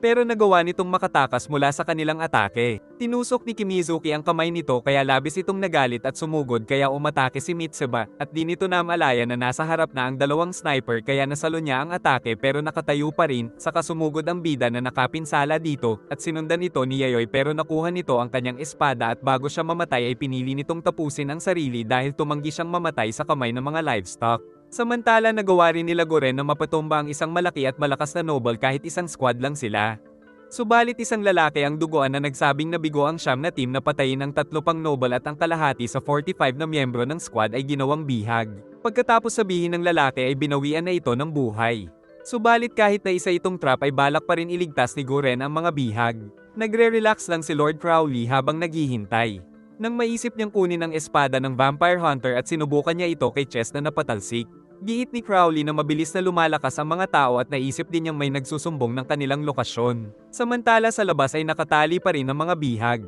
Pero nagawa nitong makatakas mula sa kanilang atake. Tinusok ni Kimizuki ang kamay nito kaya labis itong nagalit at sumugod kaya umatake si Mitsuba at di nito namalaya na nasa harap na ang 2 sniper kaya nasalo niya ang atake pero nakatayo pa rin saka sumugod ang bida na nakapinsala dito at sinundan ito ni Yayoi pero nakuha nito ang kanyang espada at bago siya mamatay ay pinili nitong tapusin ang sarili dahil tumanggi siyang mamatay sa kamay ng mga livestock. Samantala nagawa rin nila Goren na mapatumba ang isang malaki at malakas na noble kahit isang squad lang sila. Subalit isang lalaki ang duguan na nagsabing nabigo ang siyam na team na patayin ng 3 pang noble at ang kalahati sa 45 na miyembro ng squad ay ginawang bihag. Pagkatapos sabihin ng lalaki ay binawian na ito ng buhay. Subalit kahit na isa itong trap ay balak pa rin iligtas ni Goren ang mga bihag. Nagre-relax lang si Lord Crowley habang naghihintay. Nang maisip niyang kunin ang espada ng Vampire Hunter at sinubukan niya ito kay Chess na napatalsik. Giit ni Crowley na mabilis na lumalakas ang mga tao at naisip din niyang may nagsusumbong ng kanilang lokasyon. Samantala sa labas ay nakatali pa rin ang mga bihag.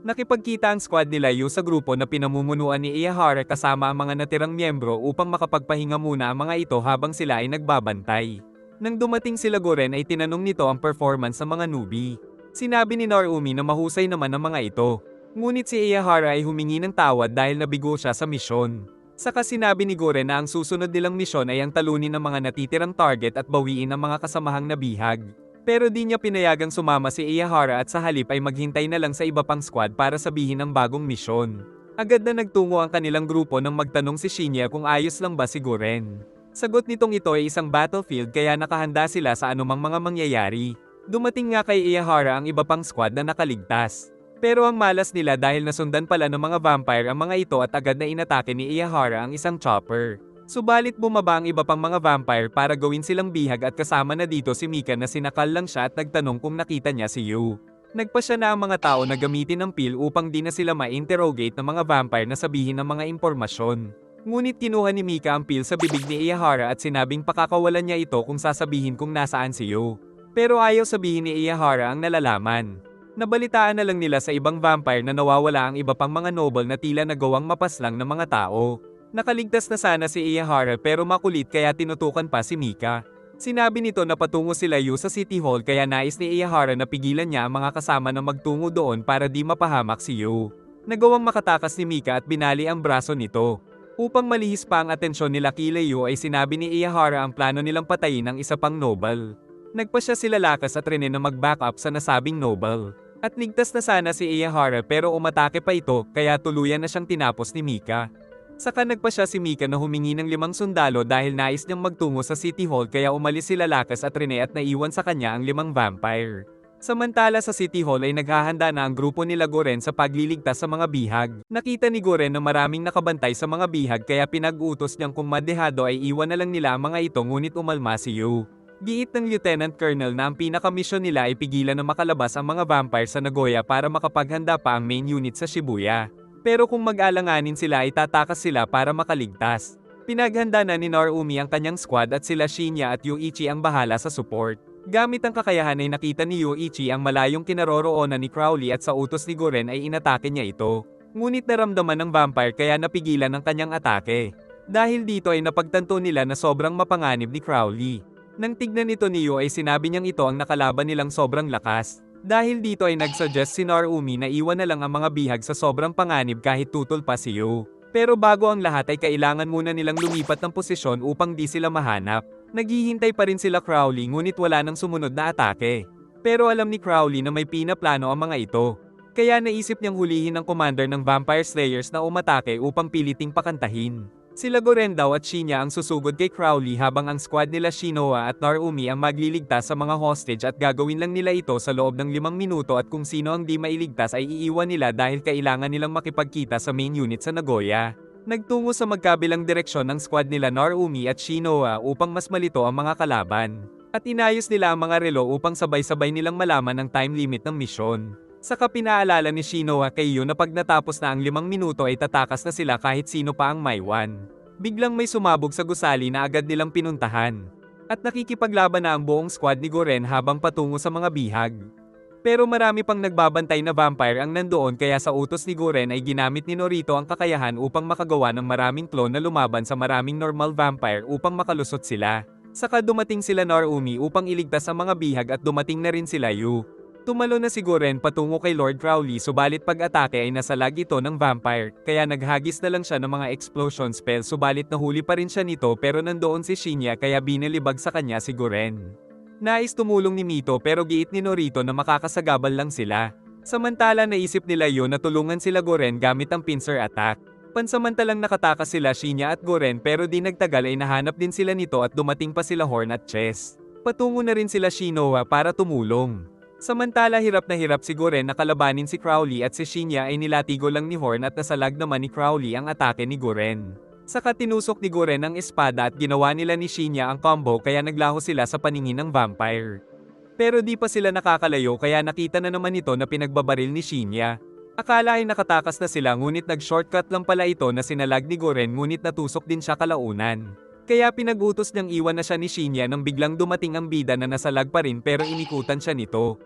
Nakipagkita ang squad nila Yu sa grupo na pinamumunuan ni Iyahara kasama ang mga natirang miyembro upang makapagpahinga muna ang mga ito habang sila ay nagbabantay. Nang dumating sila Goren ay tinanong nito ang performance ng mga newbie. Sinabi ni Narumi na mahusay naman ang mga ito. Ngunit si Iyahara ay humingi ng tawad dahil nabigo siya sa misyon. Saka sinabi ni Goren na ang susunod nilang misyon ay ang talunin ng mga natitirang target at bawiin ang mga kasamahang nabihag. Pero di niya pinayagang sumama si Iyahara at sa halip ay maghintay na lang sa iba pang squad para sabihin ang bagong misyon. Agad na nagtungo ang kanilang grupo nang magtanong si Shinya kung ayos lang ba si Goren. Sagot nitong ito ay isang battlefield kaya nakahanda sila sa anumang mga mangyayari. Dumating nga kay Iyahara ang iba pang squad na nakaligtas. Pero ang malas nila dahil nasundan pala ng mga vampire ang mga ito at agad na inatake ni Iyahara ang isang chopper. Subalit bumaba ang iba pang mga vampire para gawin silang bihag at kasama na dito si Mika na sinakal lang siya at nagtanong kung nakita niya si Yu. Nagpasya na ang mga tao na gamitin ng pill upang di na sila ma-interrogate ng mga vampire na sabihin ng mga impormasyon. Ngunit kinuha ni Mika ang pill sa bibig ni Iyahara at sinabing pakakawalan niya ito kung sasabihin kung nasaan si Yu. Pero ayaw sabihin ni Iyahara ang nalalaman. Nabalitaan na lang nila sa ibang vampire na nawawala ang iba pang mga noble na tila nagawang mapaslang ng mga tao. Nakaligtas na sana si Iyahara pero makulit kaya tinutukan pa si Mika. Sinabi nito na patungo sila Yu sa City Hall kaya nais ni Iyahara na pigilan niya ang mga kasama na magtungo doon para di mapahamak si Yu. Nagawang makatakas ni Mika at binali ang braso nito. Upang malihis pa ang atensyon nila kila Yu ay sinabi ni Iyahara ang plano nilang patayin ang isa pang noble. Nagpasya sila Lakas at Rene na mag-back up sa nasabing noble. At ligtas na sana si Iyahara pero umatake pa ito kaya tuluyan na siyang tinapos ni Mika. Saka nagpa siya si Mika na humingi ng 5 sundalo dahil nais niyang magtungo sa City Hall kaya umalis sila Lakas at Rene at naiwan sa kanya ang 5 vampire. Samantala sa City Hall ay naghahanda na ang grupo nila Goren sa pagliligtas sa mga bihag. Nakita ni Goren na maraming nakabantay sa mga bihag kaya pinag-utos niyang kung madehado ay iwan na lang nila ang mga ito ngunit umalma si Yu. Giit ng Lieutenant Colonel na ang pinakamisyon nila ay pigilan na makalabas ang mga vampire sa Nagoya para makapaghanda pa ang main unit sa Shibuya. Pero kung mag-alanganin sila ay tatakas sila para makaligtas. Pinaghanda na ni Narumi ang kanyang squad at sila Shinya at Yuichi ang bahala sa support. Gamit ang kakayahan ay nakita ni Yuichi ang malayong kinaroroonan ni Crowley at sa utos ni Goren ay inatake niya ito. Ngunit naramdaman ng vampire kaya napigilan ang kanyang atake. Dahil dito ay napagtanto nila na sobrang mapanganib ni Crowley. Nang tignan ito ni Yu ay sinabi niyang ito ang nakalaban nilang sobrang lakas. Dahil dito ay nagsuggest si Narumi na iwan na lang ang mga bihag sa sobrang panganib kahit tutol pa si Yu. Pero bago ang lahat ay kailangan muna nilang lumipat ng posisyon upang di sila mahanap. Naghihintay pa rin sila Crowley ngunit wala nang sumunod na atake. Pero alam ni Crowley na may pinaplano ang mga ito. Kaya naisip niyang hulihin ang commander ng Vampire Slayers na umatake upang piliting pakantahin. Sila Goren daw at Shinya ang susugod kay Crowley habang ang squad nila Shinoa at Narumi ang magliligtas sa mga hostage at gagawin lang nila ito sa loob ng 5 minuto at kung sino ang di mailigtas ay iiwan nila dahil kailangan nilang makipagkita sa main unit sa Nagoya. Nagtungo sa magkabilang direksyon ng squad nila Narumi at Shinoa upang mas malito ang mga kalaban. At inayos nila ang mga relo upang sabay-sabay nilang malaman ang time limit ng misyon. Saka pinaalala ni Shinoa kay Yu na pag natapos na ang 5 minuto ay tatakas na sila kahit sino pa ang maiwan. Biglang may sumabog sa gusali na agad nilang pinuntahan. At nakikipaglaban na ang buong squad ni Goren habang patungo sa mga bihag. Pero marami pang nagbabantay na vampire ang nandoon kaya sa utos ni Goren ay ginamit ni Norito ang kakayahan upang makagawa ng maraming clone na lumaban sa maraming normal vampire upang makalusot sila. Saka dumating sila Narumi upang iligtas ang mga bihag at dumating na rin sila Yu. Tumalo na si Goren patungo kay Lord Crowley subalit pag-atake ay nasalag ito ng vampire, kaya naghagis na lang siya ng mga explosion spell subalit nahuli pa rin siya nito pero nandoon si Shinya kaya binilibag sa kanya si Goren. Nais tumulong ni Mito pero giit ni Norito na makakasagabal lang sila. Samantala naisip nila Yu na tulungan sila Goren gamit ang pincer attack. Pansamantalang nakatakas sila Shinya at Goren pero di nagtagal ay nahanap din sila nito at dumating pa sila Horn at Chess. Patungo na rin sila Shinoa para tumulong. Samantala hirap na hirap si Goren na kalabanin si Crowley at si Shinya ay nilatigo lang ni Horn at nasalag naman ni Crowley ang atake ni Goren. Saka tinusok ni Goren ang espada at ginawa nila ni Shinya ang combo kaya naglaho sila sa paningin ng vampire. Pero di pa sila nakakalayo kaya nakita na naman ito na pinagbabaril ni Shinya. Akala ay nakatakas na sila ngunit nag-shortcut lang pala ito na sinalag ni Goren ngunit natusok din siya kalaunan. Kaya pinag-utos niyang iwan na siya ni Shinya nang biglang dumating ang bida na nasalag pa rin pero inikutan siya nito.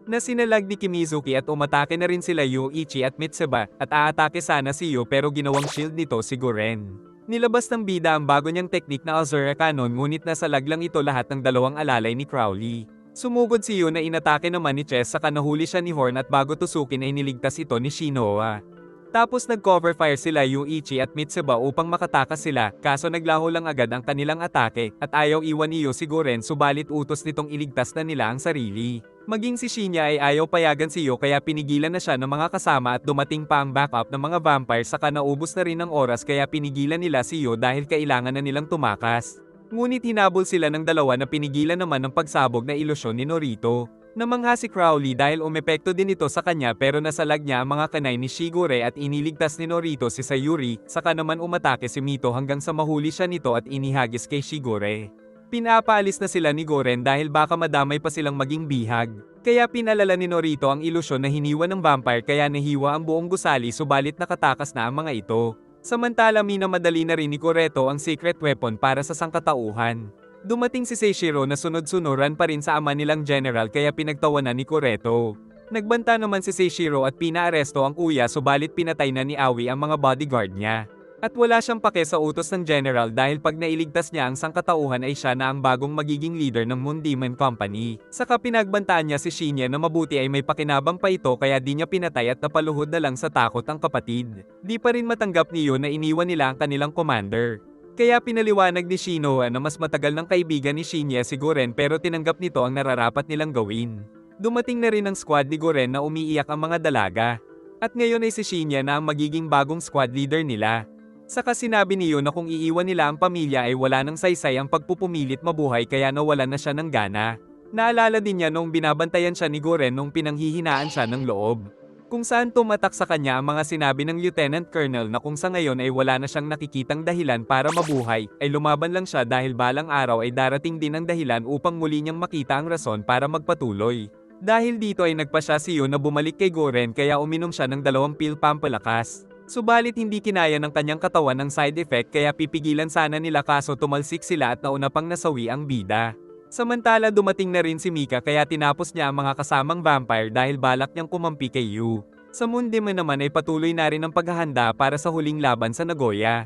na sinalag ni Kimizuki at umatake na rin sila Yoichi at Mitseba at aatake sana si Yu pero ginawang shield nito si Guren. Nilabas ng bida ang bago niyang teknik na Azura Cannon ngunit nasalag lang ito lahat ng dalawang alalay ni Crowley. Sumugod si Yu na inatake naman ni Chess saka nahuli siya ni Horn at bago tusukin ay niligtas ito ni Shinoa. Tapos nag-cover fire sila Yoichi at Mitseba upang makatakas sila, kaso naglaho lang agad ang kanilang atake, at ayaw iwan ni Yu si Guren subalit utos nitong iligtas na nila ang sarili. Maging si Shinya ay ayaw payagan si Yu kaya pinigilan na siya ng mga kasama at dumating pa ang backup ng mga vampire saka naubos na rin ang oras kaya pinigilan nila si Yu dahil kailangan na nilang tumakas. Ngunit hinabol sila ng dalawa na pinigilan naman ng pagsabog na ilusyon ni Norito. Namangha si Crowley dahil umepekto din ito sa kanya pero nasalag niya ang mga kanay ni Shigure at iniligtas ni Norito si Sayuri, saka naman umatake si Mito hanggang sa mahuli siya nito at inihagis kay Shigure. Pinapaalis na sila ni Goren dahil baka madamay pa silang maging bihag. Kaya pinalala ni Norito ang ilusyon na hiniwa ng vampire kaya nahiwa ang buong gusali subalit nakatakas na ang mga ito. Samantala minamadali na rin ni Kureto ang secret weapon para sa sangkatauhan. Dumating si Seishiro na sunod-sunuran pa rin sa ama nilang general kaya pinagtawanan ni Kureto. Nagbanta naman si Seishiro at pinaaresto ang kuya subalit pinatay na ni Aoi ang mga bodyguard niya. At wala siyang pake sa utos ng general dahil pag nailigtas niya ang sangkatauhan ay siya na ang bagong magiging leader ng Moon Demon Company. Saka pinagbantaan niya si Shinya na mabuti ay may pakinabang pa ito kaya di niya pinatay at napaluhod na lang sa takot ang kapatid. Di pa rin matanggap niyo na iniwan nila ang kanilang commander. Kaya pinaliwanag ni Shinoa na mas matagal ng kaibigan ni Shinya si Guren pero tinanggap nito ang nararapat nilang gawin. Dumating na rin ang squad ni Guren na umiiyak ang mga dalaga. At ngayon ay si Shinya na ang magiging bagong squad leader nila. Saka sinabi niyo na kung iiwan nila ang pamilya ay wala nang saysay ang pagpupumilit mabuhay kaya nawalan na siya ng gana. Naalala din niya noong binabantayan siya ni Guren nung pinanghihinaan siya ng loob. Kung saan tumatak sa kanya ang mga sinabi ng Lieutenant Colonel na kung sa ngayon ay wala na siyang nakikitang dahilan para mabuhay, ay lumaban lang siya dahil balang araw ay darating din ang dahilan upang muli niyang makita ang rason para magpatuloy. Dahil dito ay nagpasya si Yu na bumalik kay Goren kaya uminom siya ng 2 pil pampalakas. Subalit hindi kinaya ng kanyang katawan ng side effect kaya pipigilan sana nila kaso tumalsik sila at nauna pang nasawi ang bida. Samantala dumating na rin si Mika kaya tinapos niya ang mga kasamang vampire dahil balak niyang kumampi kay Yu. Sa Moon Demon naman ay patuloy na rin ang paghahanda para sa huling laban sa Nagoya.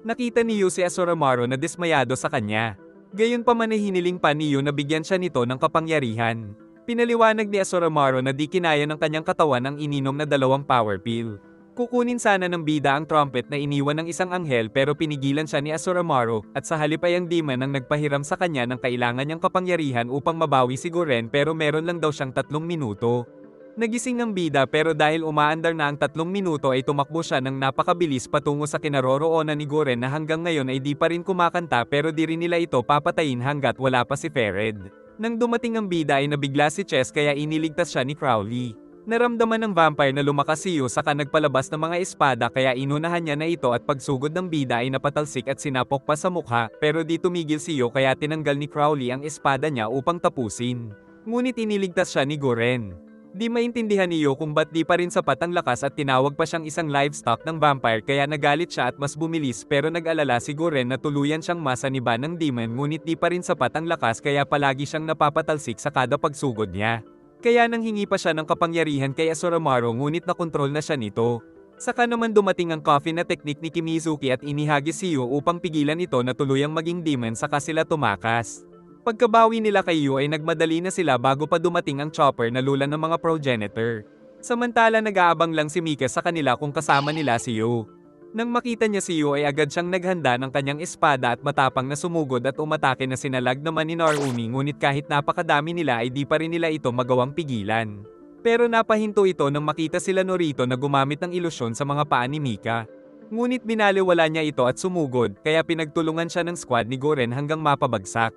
Nakita ni Yu si Asuramaru na dismayado sa kanya. Gayunpaman ay hiniling pa ni Yu na bigyan siya nito ng kapangyarihan. Pinaliwanag ni Asuramaru na di kinaya ng kanyang katawan ang ininom na 2 power pill. Kukunin sana ng bida ang trumpet na iniwan ng isang anghel pero pinigilan siya ni Asuramaru at sa halip ay ang demon ang nagpahiram sa kanya ng kailangan niyang kapangyarihan upang mabawi si Guren pero meron lang daw siyang 3 minuto. Nagising ang bida pero dahil umaandar na ang 3 minuto ay tumakbo siya ng napakabilis patungo sa kinaroroonan ni Guren na hanggang ngayon ay di pa rin kumakanta pero di rin nila ito papatayin hanggat wala pa si Fered. Nang dumating ang bida ay nabigla si Chess kaya iniligtas siya ni Crowley. Naramdaman ng vampire na lumakas si Yu saka nagpalabas ng mga espada kaya inunahan niya na ito at pagsugod ng bida ay napatalsik at sinapok pa sa mukha pero di tumigil si Yu kaya tinanggal ni Crowley ang espada niya upang tapusin. Ngunit iniligtas siya ni Guren. Di maintindihan ni Yu kung ba't di pa rin sapat ang lakas at tinawag pa siyang isang livestock ng vampire kaya nagalit siya at mas bumilis pero nag-alala si Guren na tuluyan siyang masaniba ng demon ngunit di pa rin sapat ang lakas kaya palagi siyang napapatalsik sa kada pagsugod niya. Kaya nang hingi pa siya ng kapangyarihan kay Asuramaru ngunit nakontrol na siya nito. Saka naman dumating ang coffin na teknik ni Kimizuki at inihagis si Yu upang pigilan ito na tuluyang maging demon saka sila tumakas. Pagkabawi nila kay Yu ay nagmadali na sila bago pa dumating ang chopper na lula ng mga progenitor. Samantala nag-aabang lang si Mika sa kanila kung kasama nila si Yu. Nang makita niya si Yu ay agad siyang naghanda ng kanyang espada at matapang na sumugod at umatake na sinalag naman ni Narumi ngunit kahit napakadami nila ay di pa rin nila ito magawang pigilan. Pero napahinto ito nang makita sila Norito na gumamit ng ilusyon sa mga paa ni Mika. Ngunit binaliwala niya ito at sumugod kaya pinagtulungan siya ng squad ni Goren hanggang mapabagsak.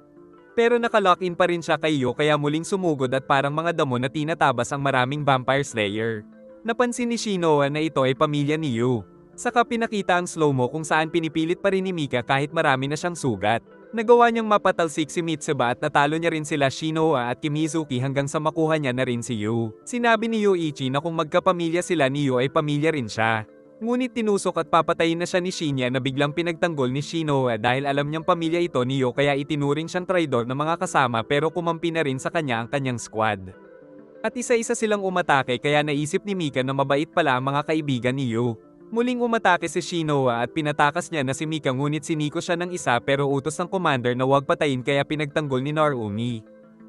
Pero nakalock-in pa rin siya kay Yu kaya muling sumugod at parang mga damo na tinatabas ang maraming vampire slayer. Napansin ni Shinoa na ito ay pamilya ni Yu. Saka pinakita ang slow-mo kung saan pinipilit pa rin ni Mika kahit marami na siyang sugat. Nagawa niyang mapatalsik si Mitseba at natalo niya rin sila Shinoa at Kimizuki hanggang sa makuha niya na rin si Yu. Sinabi ni Yoichi na kung magkapamilya sila ni Yu ay pamilya rin siya. Ngunit tinusok at papatayin na siya ni Shinya na biglang pinagtanggol ni Shinoa dahil alam niyang pamilya ito ni Yu kaya itinuring siyang traidor ng mga kasama pero kumampi na rin sa kanya ang kanyang squad. At isa-isa silang umatake kaya naisip ni Mika na mabait pala ang mga kaibigan ni Yu. Muling umatake si Shinoa at pinatakas niya na si Mika ngunit siniko siya ng isa pero utos ng commander na huwag patayin kaya pinagtanggol ni Narumi.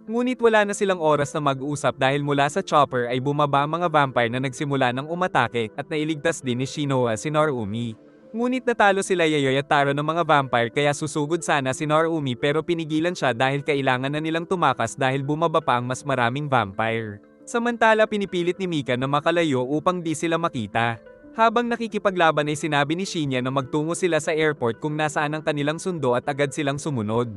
Ngunit wala na silang oras na mag-usap dahil mula sa chopper ay bumaba ang mga vampire na nagsimula ng umatake at nailigtas din ni Shinoa si Narumi. Ngunit natalo sila Yayoy at Taro ng mga vampire kaya susugod sana si Narumi pero pinigilan siya dahil kailangan na nilang tumakas dahil bumaba pa ang mas maraming vampire. Samantala pinipilit ni Mika na makalayo upang di sila makita. Habang nakikipaglaban ay sinabi ni Shinya na magtungo sila sa airport kung nasaan ang kanilang sundo at agad silang sumunod.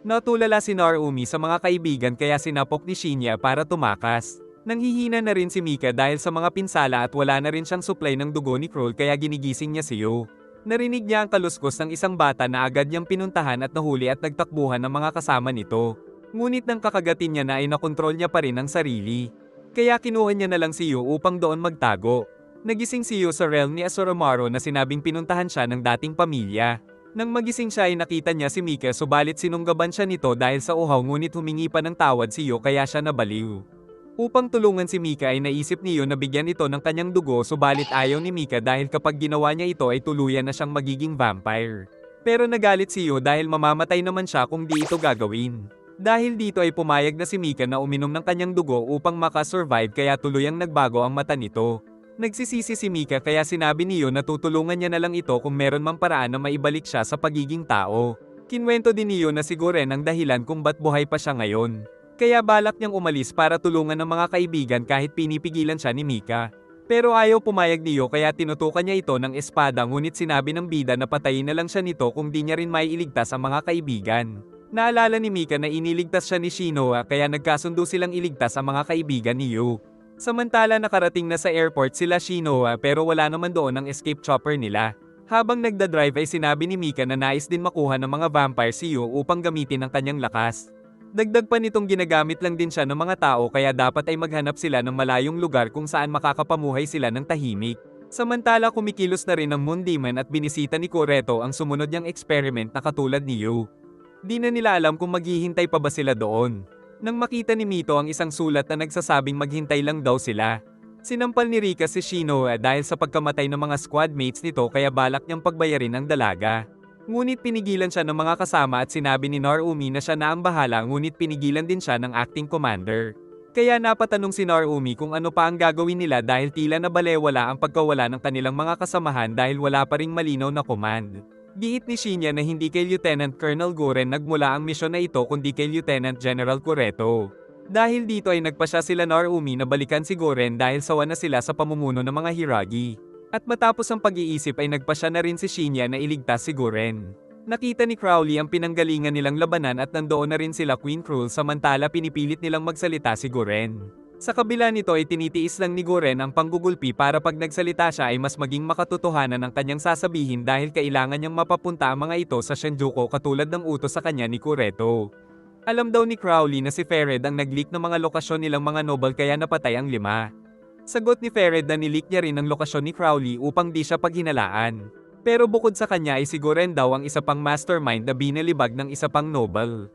Natulala si Narumi sa mga kaibigan kaya sinapok ni Shinya para tumakas. Nanghihina na rin si Mika dahil sa mga pinsala at wala na rin siyang supply ng dugo ni Kroll kaya ginigising niya si Yo. Narinig niya ang kaluskos ng isang bata na agad niyang pinuntahan at nahuli at nagtakbuhan ng mga kasama nito. Ngunit nang kakagatin niya na ay nakontrol niya pa rin ang sarili. Kaya kinuha niya na lang si Yo upang doon magtago. Nagising si Yo sa realm ni Asuramaru na sinabing pinuntahan siya ng dating pamilya. Nang magising siya ay nakita niya si Mika subalit sinunggaban siya nito dahil sa uhaw ngunit humingi pa ng tawad si Yo kaya siya nabaliw. Upang tulungan si Mika ay naisip ni Yo na bigyan ito ng kanyang dugo subalit ayaw ni Mika dahil kapag ginawa niya ito ay tuluyan na siyang magiging vampire. Pero nagalit si Yo dahil mamamatay naman siya kung di ito gagawin. Dahil dito ay pumayag na si Mika na uminom ng kanyang dugo upang makasurvive kaya tuluyang nagbago ang mata nito. Nagsisisi si Mika kaya sinabi niyo na tutulungan niya na lang ito kung meron mang paraan na maibalik siya sa pagiging tao. Kinwento din niyo na siguro ang dahilan kung ba't buhay pa siya ngayon. Kaya balak niyang umalis para tulungan ng mga kaibigan kahit pinipigilan siya ni Mika. Pero ayaw pumayag niyo kaya tinutukan niya ito ng espada ngunit sinabi ng bida na patayin na lang siya nito kung di niya rin maiiligtas ang mga kaibigan. Naalala ni Mika na iniligtas siya ni Shinoa kaya nagkasundo silang iligtas ang mga kaibigan ni Yu. Samantala nakarating na sa airport sila Shinoa pero wala naman doon ang escape chopper nila. Habang nagdadrive ay sinabi ni Mika na nais din makuha ng mga vampire si Yu upang gamitin ang kanyang lakas. Dagdag pa nitong ginagamit lang din siya ng mga tao kaya dapat ay maghanap sila ng malayong lugar kung saan makakapamuhay sila ng tahimik. Samantala kumikilos na rin ang Moon Demon at binisita ni Kureto ang sumunod niyang experiment na katulad ni Yu. Di na nila alam kung maghihintay pa ba sila doon. Nang makita ni Mito ang isang sulat na nagsasabing maghintay lang daw sila. Sinampal ni Rika si Shinoa dahil sa pagkamatay ng mga squad mates nito kaya balak niyang pagbayarin ang dalaga. Ngunit pinigilan siya ng mga kasama at sinabi ni Narumi na siya na ang bahala ngunit pinigilan din siya ng acting commander. Kaya napatanong si Narumi kung ano pa ang gagawin nila dahil tila nabalewala ang pagkawala ng kanilang mga kasamahan dahil wala pa ring malinaw na command. Giit ni Shinya na hindi kay Lieutenant Colonel Goren nagmula ang misyon na ito kundi kay Lieutenant General Kureto. Dahil dito ay nagpasya sila Narumi na balikan si Goren dahil sawa na sila sa pamumuno ng mga Hiragi. At matapos ang pag-iisip ay nagpasya na rin si Shinya na iligtas si Goren. Nakita ni Crowley ang pinanggalingan nilang labanan at nandoon na rin sila Queen Cruel samantala pinipilit nilang magsalita si Goren. Sa kabila nito ay tinitiis lang ni Goren ang panggugulpi para pag nagsalita siya ay mas maging makatotohanan ang kanyang sasabihin dahil kailangan niyang mapapunta ang mga ito sa Shinjuku katulad ng utos sa kanya ni Kureto. Alam daw ni Crowley na si Fered ang nag-leak ng mga lokasyon nilang mga noble kaya napatay ang 5. Sagot ni Fered na nileak niya rin ang lokasyon ni Crowley upang di siya paghinalaan. Pero bukod sa kanya ay si Goren daw ang isa pang mastermind na binalibag ng isa pang noble.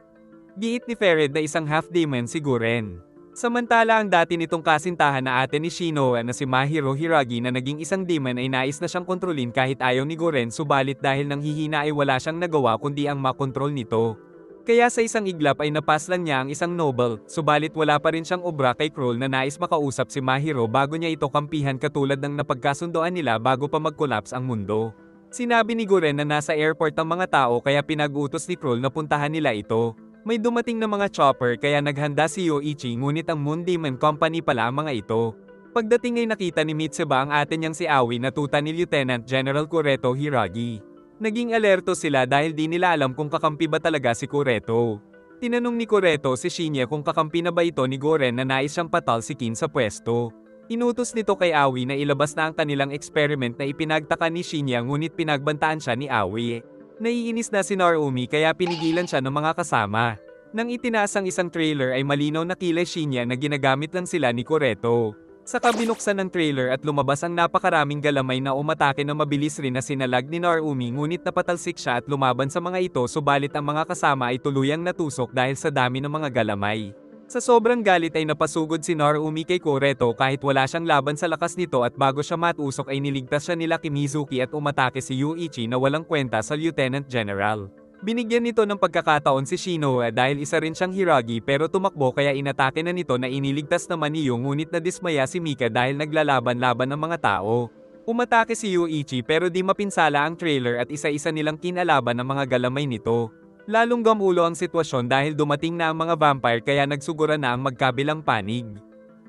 Giit ni Fered na isang half-demon si Goren. Samantala ang dati nitong kasintahan na ate ni Shinoa na si Mahiro Hiragi na naging isang demon ay nais na siyang kontrolin kahit ayaw ni Goren subalit dahil nanghihina ay wala siyang nagawa kundi ang makontrol nito. Kaya sa isang iglap ay napaslan niya ang isang noble, subalit wala pa rin siyang obra kay Kroll na nais makausap si Mahiro bago niya ito kampihan katulad ng napagkasundoan nila bago pa mag-collapse ang mundo. Sinabi ni Goren na nasa airport ang mga tao kaya pinag-utos ni Kroll na puntahan nila ito. May dumating na mga chopper kaya naghanda si Yoichi ngunit ang Moon Demon Company pala ang mga ito. Pagdating ay nakita ni Mitsuba ang ate niyang si Aoi na tuta ni Lieutenant General Kureto Hiragi. Naging alerto sila dahil di nila alam kung kakampi ba talaga si Kureto. Tinanong ni Kureto si Shinya kung kakampi na ba ito ni Goren na nais siyang patalsikin sa pwesto. Inutos nito kay Aoi na ilabas na ang kanilang experiment na ipinagtaka ni Shinya ngunit pinagbantaan siya ni Aoi. Naiinis na si Narumi kaya pinigilan siya ng mga kasama. Nang itinaas ang isang trailer ay malinaw na kilay Shinya na ginagamit lang sila ni Kureto. Saka binuksan ng trailer at lumabas ang napakaraming galamay na umatake na mabilis rin na sinalag ni Narumi ngunit napatalsik siya at lumaban sa mga ito subalit ang mga kasama ay tuluyang natusok dahil sa dami ng mga galamay. Sa sobrang galit ay napasugod si Narumi kay Kureto kahit wala siyang laban sa lakas nito at bago siya matusok ay niligtas siya nila Kimizuki at umatake si Yuichi na walang kwenta sa Lieutenant General. Binigyan nito ng pagkakataon si Shinoa dahil isa rin siyang Hiragi pero tumakbo kaya inatake na nito na iniligtas naman ni Yu ngunit nadismaya si Mika dahil naglalaban-laban ng mga tao. Umatake si Yuichi pero di mapinsala ang trailer at isa-isa nilang kinalaban ang mga galamay nito. Lalong gamulo ang sitwasyon dahil dumating na ang mga vampire kaya nagsugura na ang magkabilang panig.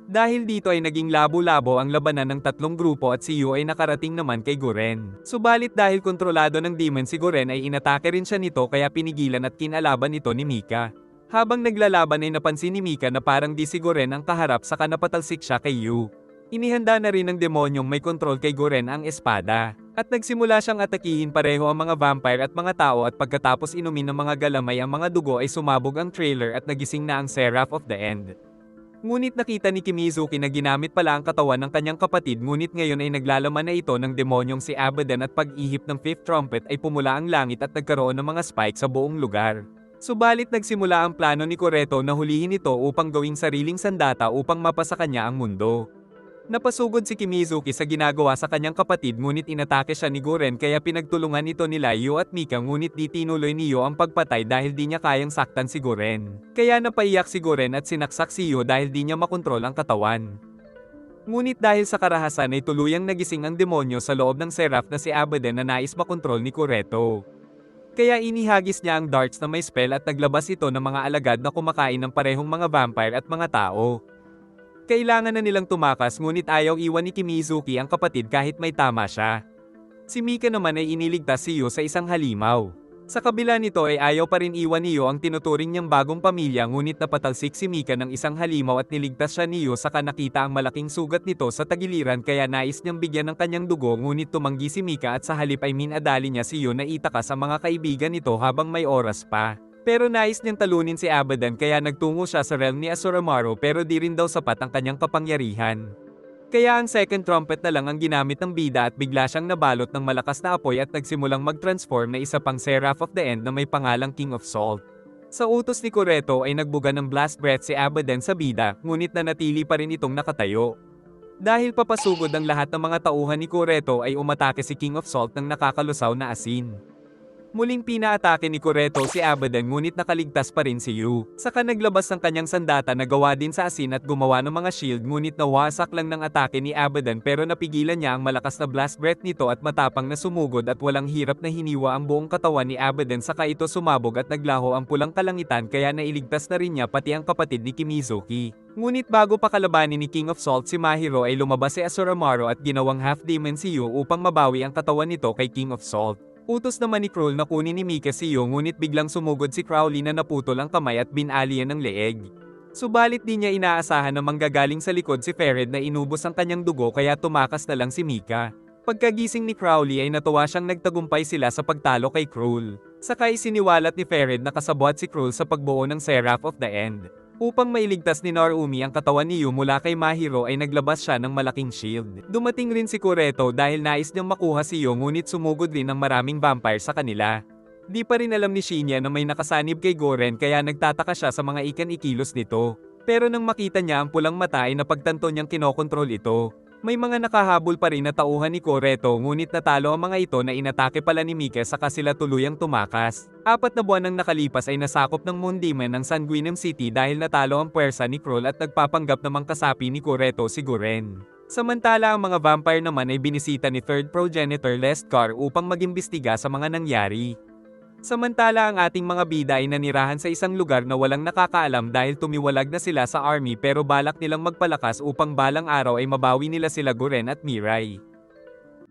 Dahil dito ay naging labo-labo ang labanan ng tatlong grupo at si Yu ay nakarating naman kay Guren. Subalit dahil kontrolado ng demon si Guren ay inatake rin siya nito kaya pinigilan at kinalaban ito ni Mika. Habang naglalaban ay napansin ni Mika na parang di si Guren ang kaharap saka napatalsik siya kay Yu. Inihanda na rin ng demonyong may kontrol kay Guren ang espada. At nagsimula siyang atakihin pareho ang mga vampire at mga tao at pagkatapos inumin ng mga galamay ang mga dugo ay sumabog ang trailer at nagising na ang Seraph of the End. Ngunit nakita ni Kimizuki na ginamit pala ang katawan ng kanyang kapatid ngunit ngayon ay naglalaman na ito ng demonyong si Abaddon at pag-ihip ng fifth trumpet ay pumula ang langit at nagkaroon ng mga spike sa buong lugar. Subalit nagsimula ang plano ni Kureto na hulihin ito upang gawing sariling sandata upang mapasa kanya ang mundo. Napasugod si Kimizuki sa ginagawa sa kanyang kapatid ngunit inatake siya ni Guren kaya pinagtulungan ito nila Yu at Mika ngunit di tinuloy ni Yu ang pagpatay dahil di niya kayang saktan si Guren. Kaya napaiyak si Guren at sinaksak si Yu dahil di niya makontrol ang katawan. Ngunit dahil sa karahasan ay tuluyang nagising ang demonyo sa loob ng Seraph na si Abaddon na nais makontrol ni Kureto. Kaya inihagis niya ang darts na may spell at naglabas ito ng mga alagad na kumakain ng parehong mga vampire at mga tao. Kailangan na nilang tumakas ngunit ayaw iwan ni Kimizuki ang kapatid kahit may tama siya. Si Mika naman ay iniligtas si Yu sa isang halimaw. Sa kabila nito ay ayaw pa rin iwan ni Yu ang tinuturing niyang bagong pamilya ngunit napatalsik si Mika ng isang halimaw at niligtas siya ni Yu saka nakita ang malaking sugat nito sa tagiliran kaya nais niyang bigyan ng kanyang dugo ngunit tumanggi si Mika at sa halip ay minadali niya si Yu na itaka sa mga kaibigan nito habang may oras pa. Pero nais niyang talunin si Abaddon kaya nagtungo siya sa realm ni Asuramaru pero di rin daw sapat ang kanyang kapangyarihan. Kaya ang second trumpet na lang ang ginamit ng bida at bigla siyang nabalot ng malakas na apoy at nagsimulang mag-transform na isa pang Seraph of the End na may pangalang King of Salt. Sa utos ni Kureto ay nagbuga ng blast breath si Abaddon sa bida ngunit nanatili pa rin itong nakatayo. Dahil papasugod ang lahat ng mga tauhan ni Kureto ay umatake si King of Salt ng nakakalusaw na asin. Muling pinaatake ni Kureto si Abaddon ngunit nakaligtas pa rin si Yu. Saka naglabas ng kanyang sandata na gawa din sa asin at gumawa ng mga shield ngunit nawasak lang ng atake ni Abaddon pero napigilan niya ang malakas na blast breath nito at matapang na sumugod at walang hirap na hiniwa ang buong katawan ni Abaddon saka ito sumabog at naglaho ang pulang kalangitan kaya nailigtas na rin niya pati ang kapatid ni Kimizuki. Ngunit bago pa kalabanin ni King of Salt si Mahiro ay lumabas si Asuramaru at ginawang half-demon si Yu upang mabawi ang katawan nito kay King of Salt. Utos naman ni Cruel na kunin ni Mika si Yu ngunit biglang sumugod si Crowley na naputol ang kamay at binalian ng leeg. Subalit di niya inaasahan na manggagaling sa likod si Fered na inubos ang kanyang dugo kaya tumakas na lang si Mika. Pagkagising ni Crowley ay natuwa siyang nagtagumpay sila sa pagtalo kay Cruel. Saka isiniwalat ni Fered na kasabwat si Cruel sa pagbuo ng Seraph of the End. Upang mailigtas ni Narumi ang katawan ni Yu mula kay Mahiro ay naglabas siya ng malaking shield. Dumating rin si Kureto dahil nais niyang makuha si Yu ngunit sumugod rin ang maraming vampire sa kanila. Di pa rin alam ni Shinya na may nakasanib kay Goren kaya nagtataka siya sa mga ikan-ikilos nito. Pero nang makita niya ang pulang mata ay napagtanto niyang kinokontrol ito. May mga nakahabol pa rin na tauhan ni Kureto ngunit natalo ang mga ito na inatake pala ni Mika saka sila tuluyang tumakas. 4 na buwan nang nakalipas ay nasakop ng Moon Demon ang Sanguinem City dahil natalo ang puwersa ni Cruel at nagpapanggap namang kasapi ni Kureto si Guren. Samantala ang mga vampire naman ay binisita ni Third Progenitor Lestkar upang mag-imbestiga sa mga nangyari. Samantala ang ating mga bida ay nanirahan sa isang lugar na walang nakakaalam dahil tumiwalag na sila sa army pero balak nilang magpalakas upang balang araw ay mabawi nila sila Guren at Mirai.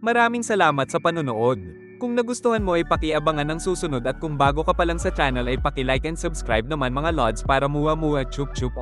Maraming salamat sa panonood. Kung nagustuhan mo ay pakiabangan ng susunod at kung bago ka pa lang sa channel ay paki-like and subscribe naman mga lods para muwa-muwa chup chup.